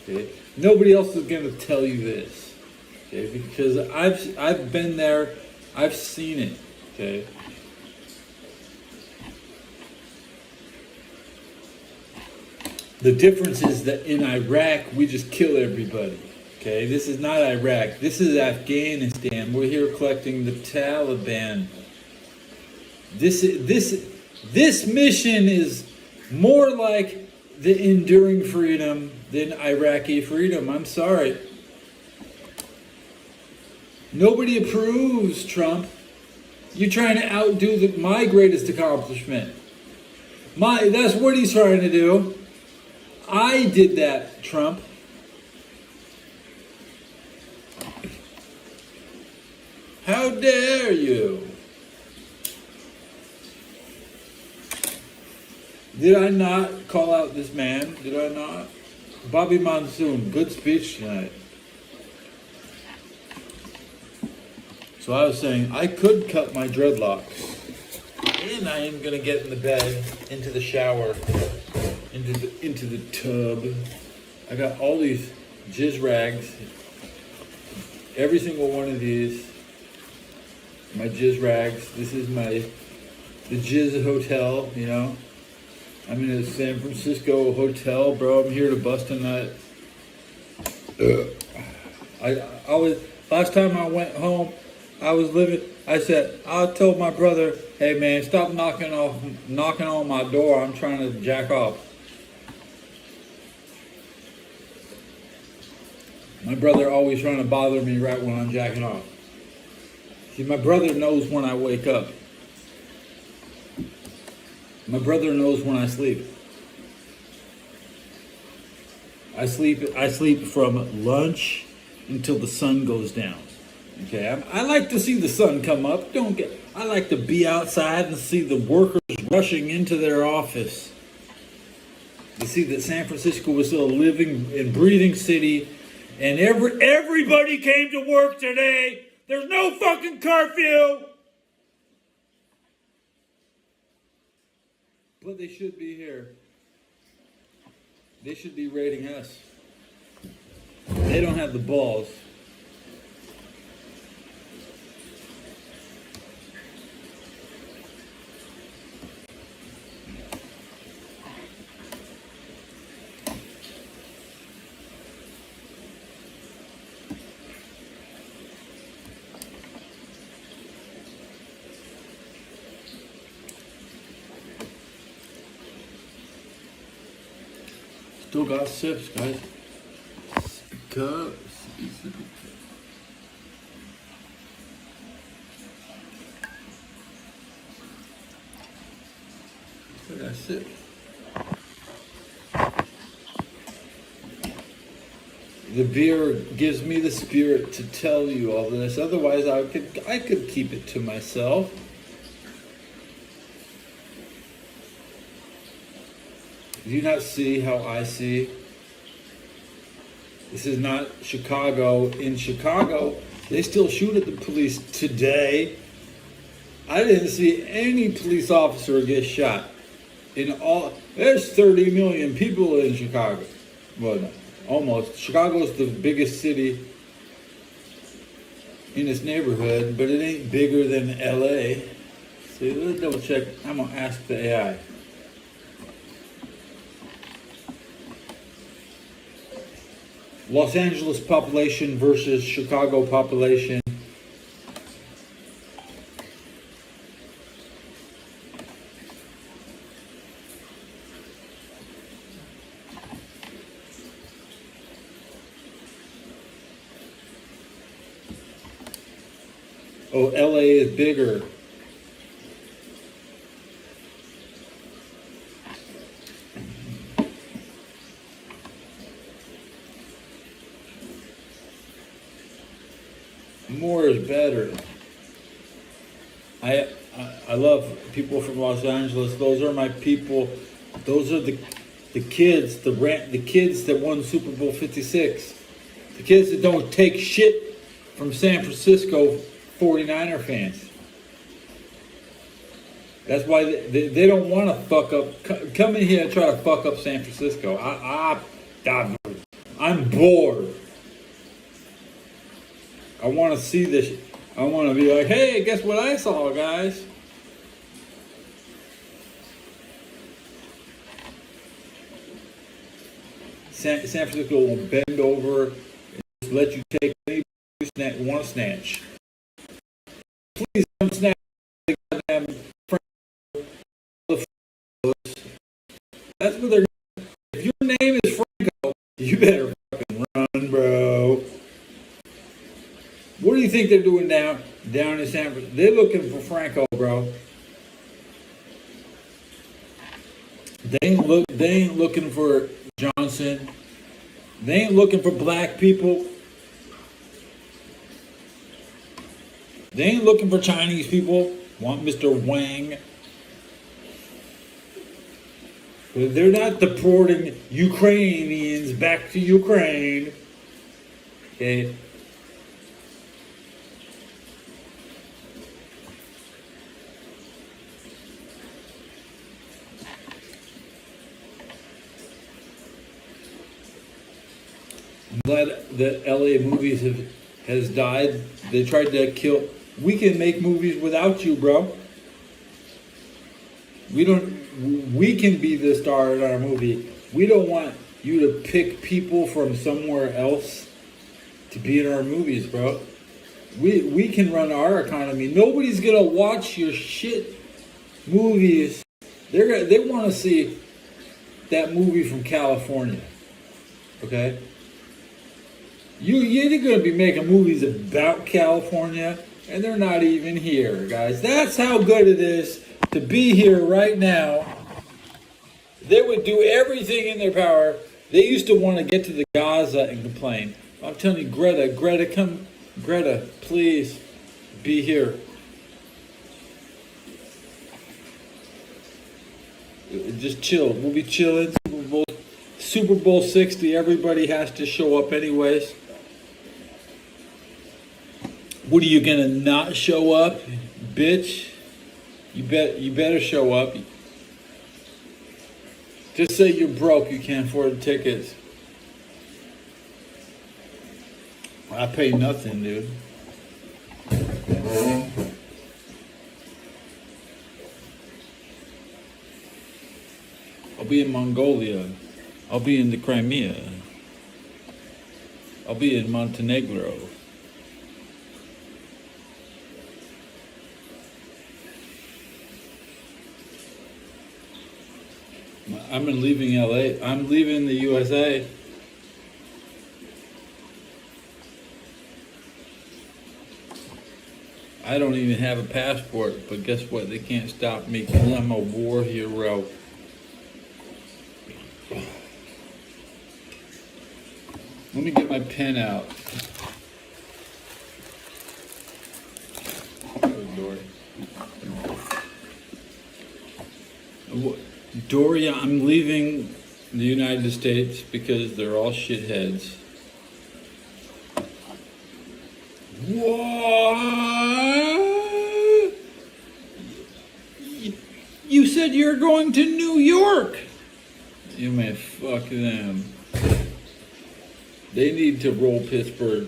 Okay? Nobody else is going to tell you this. Okay? Because I've been there. I've seen it. Okay? The difference is that in Iraq, we just kill everybody. Okay, this is not Iraq. This is Afghanistan. We're here collecting the Taliban. This mission is more like the enduring freedom than Iraqi freedom. I'm sorry. Nobody approves, Trump. You're trying to outdo my greatest accomplishment. That's what he's trying to do. I did that, Trump. How dare you? Did I not call out this man? Did I not? Bobby Monsoon, good speech tonight. So I was saying I could cut my dreadlocks. And I am going to get in the bed, into the shower, into the tub. I got all these jizz rags. Every single one of these, my jizz rags. This is the jizz hotel, you know. I'm in a San Francisco hotel, bro. I'm here to bust a nut. Last time I went home, I told my brother, hey man, stop knocking on my door. I'm trying to jack off. My brother always trying to bother me right when I'm jacking off. See, my brother knows when I wake up. My brother knows when I sleep. I sleep from lunch until the sun goes down. Okay, I like to see the sun come up. I like to be outside and see the workers rushing into their office. To see that San Francisco was still a living and breathing city, and everybody came to work today. There's no fucking curfew. But they should be here. They should be raiding us. They don't have the balls. Still got sips, guys. Sippy cup. Sippy cup. Still got sips. The beer gives me the spirit to tell you all this. Otherwise, I could keep it to myself. Do you not see how I see? This is not Chicago. In Chicago, they still shoot at the police today. I didn't see any police officer get shot. There's 30 million people in Chicago. Well, no, almost. Chicago's the biggest city in this neighborhood, but it ain't bigger than LA. So let's double check. I'm gonna ask the AI. Los Angeles population versus Chicago population. Oh, LA is bigger. More is better. I love people from Los Angeles. Those are my people. Those are the kids, the kids that won Super Bowl 56. The kids that don't take shit from San Francisco 49er fans. That's why they don't want to fuck up. Come in here and try to fuck up San Francisco. I'm bored. I want to see this. I want to be like, hey, guess what I saw, guys? San Francisco will bend over and just let you take any you want to snatch. Please don't snatch the goddamn Franco. That's what they're doing. If your name is Franco, you better fucking run, bro. What do you think they're doing down in San Francisco? They're looking for Franco, bro. They ain't looking for Johnson. They ain't looking for black people. They ain't looking for Chinese people. Want Mr. Wang. They're not deporting Ukrainians back to Ukraine. Okay. I'm glad that LA movies has died. They tried to kill. We can make movies without you, bro. We can be the star in our movie. We don't want you to pick people from somewhere else to be in our movies, bro. We can run our economy. Nobody's gonna watch your shit movies. They want to see that movie from California. Okay? You're going to be making movies about California, and they're not even here, guys. That's how good it is to be here right now. They would do everything in their power. They used to want to get to the Gaza and complain. I'm telling you, Greta, please be here. Just chill. We'll be chilling. Super Bowl 60. Everybody has to show up anyways. What are you gonna not show up, bitch? You better show up. Just say you're broke. You can't afford the tickets. I pay nothing, dude. I'll be in Mongolia. I'll be in the Crimea. I'll be in Montenegro. I'm leaving LA. I'm leaving the USA. I don't even have a passport, but guess what? They can't stop me because I'm a war hero. Let me get my pen out. Oh, Dory, I'm leaving the United States because they're all shitheads. What? You said you're going to New York. You may fuck them. They need to roll Pittsburgh.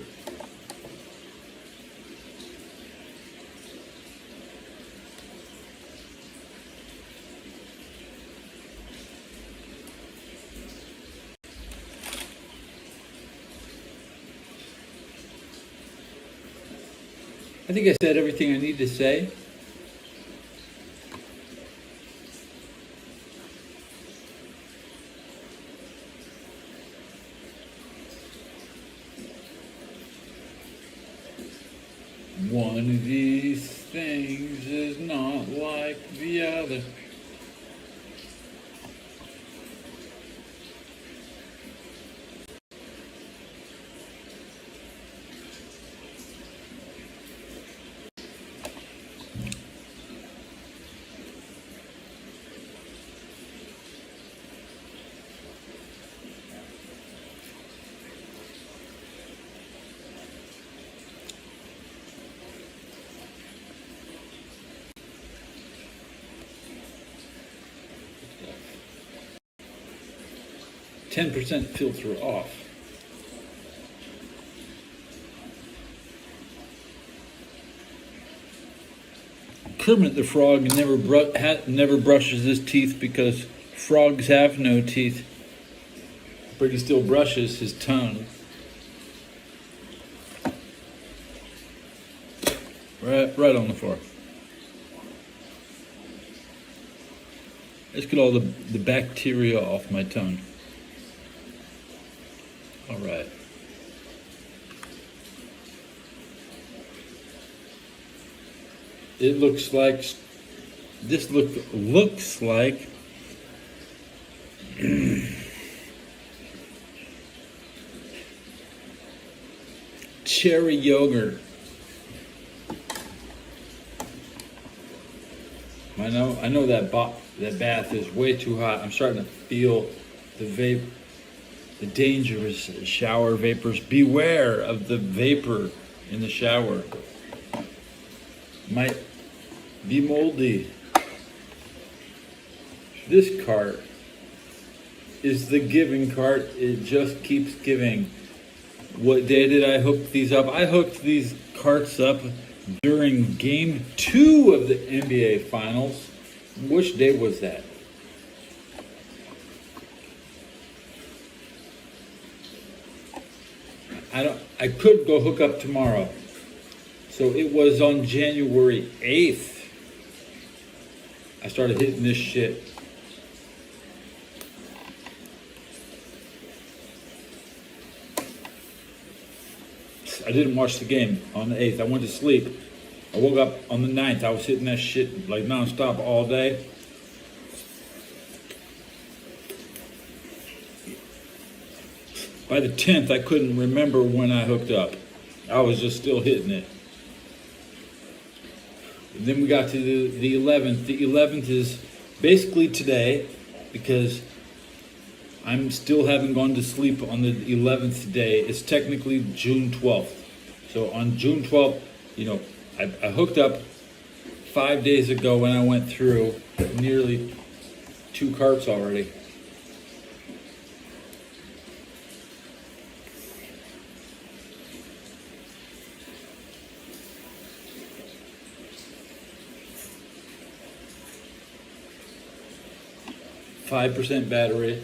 I think I said everything I need to say. One of these things is not like the other. %, filter off. Kermit the Frog never brushes his teeth because frogs have no teeth, but he still brushes his tongue. Right on the floor. Let's get all the bacteria off my tongue. All right. It looks like this looks like cherry yogurt. I know that bath is way too hot. I'm starting to feel the dangerous shower vapors. Beware of the vapor in the shower. Might be moldy. This cart is the giving cart. It just keeps giving. What day did I hook these up? I hooked these carts up during game 2 of the NBA Finals. Which day was that? I could go hook up tomorrow. So it was on January 8th. I started hitting this shit. I didn't watch the game on the 8th. I went to sleep. I woke up on the 9th. I was hitting that shit like nonstop all day. By the 10th, I couldn't remember when I hooked up. I was just still hitting it. And then we got to the 11th. The 11th is basically today because I'm still haven't gone to sleep on the 11th day. It's technically June 12th. So on June 12th, I hooked up 5 days ago when I went through nearly 2 carts already. %, battery.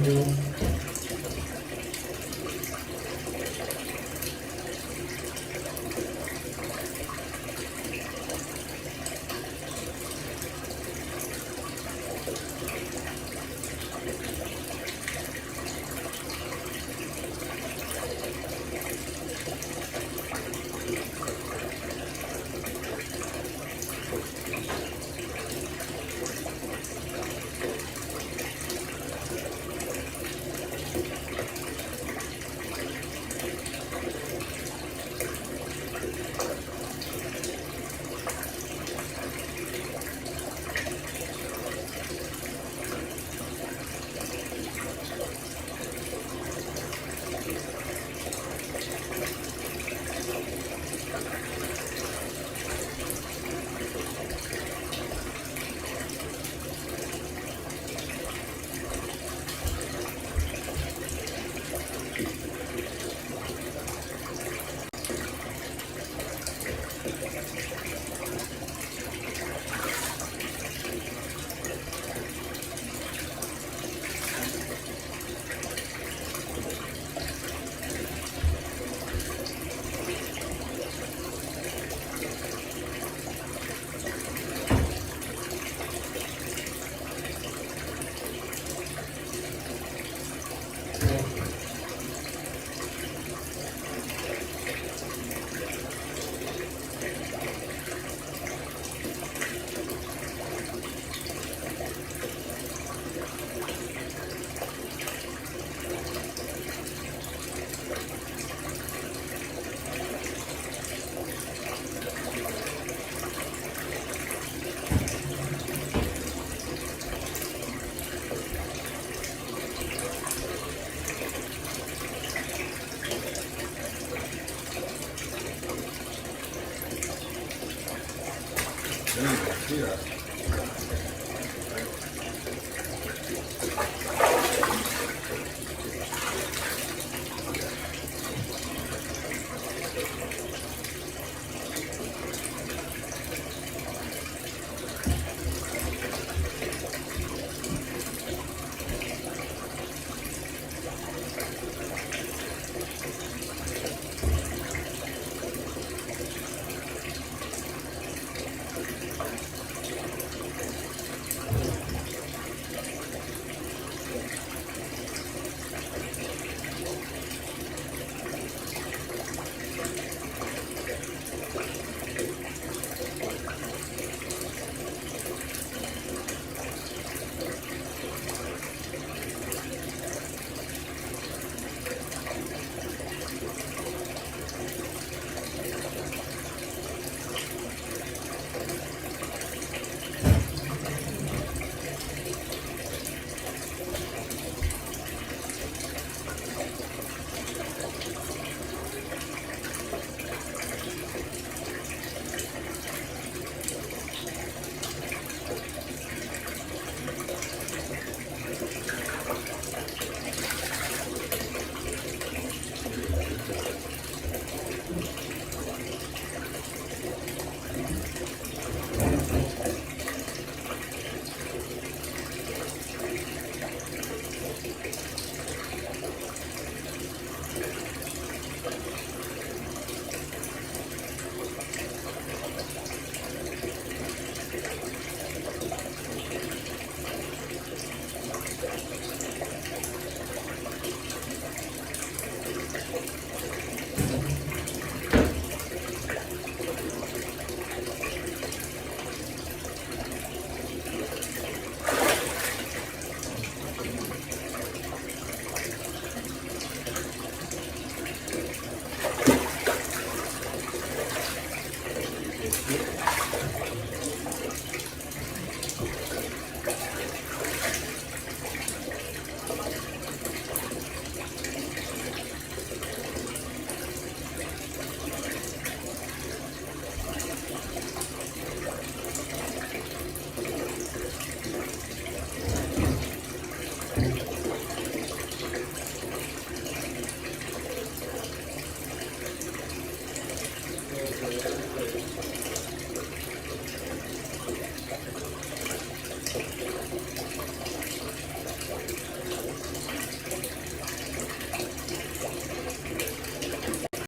Bill.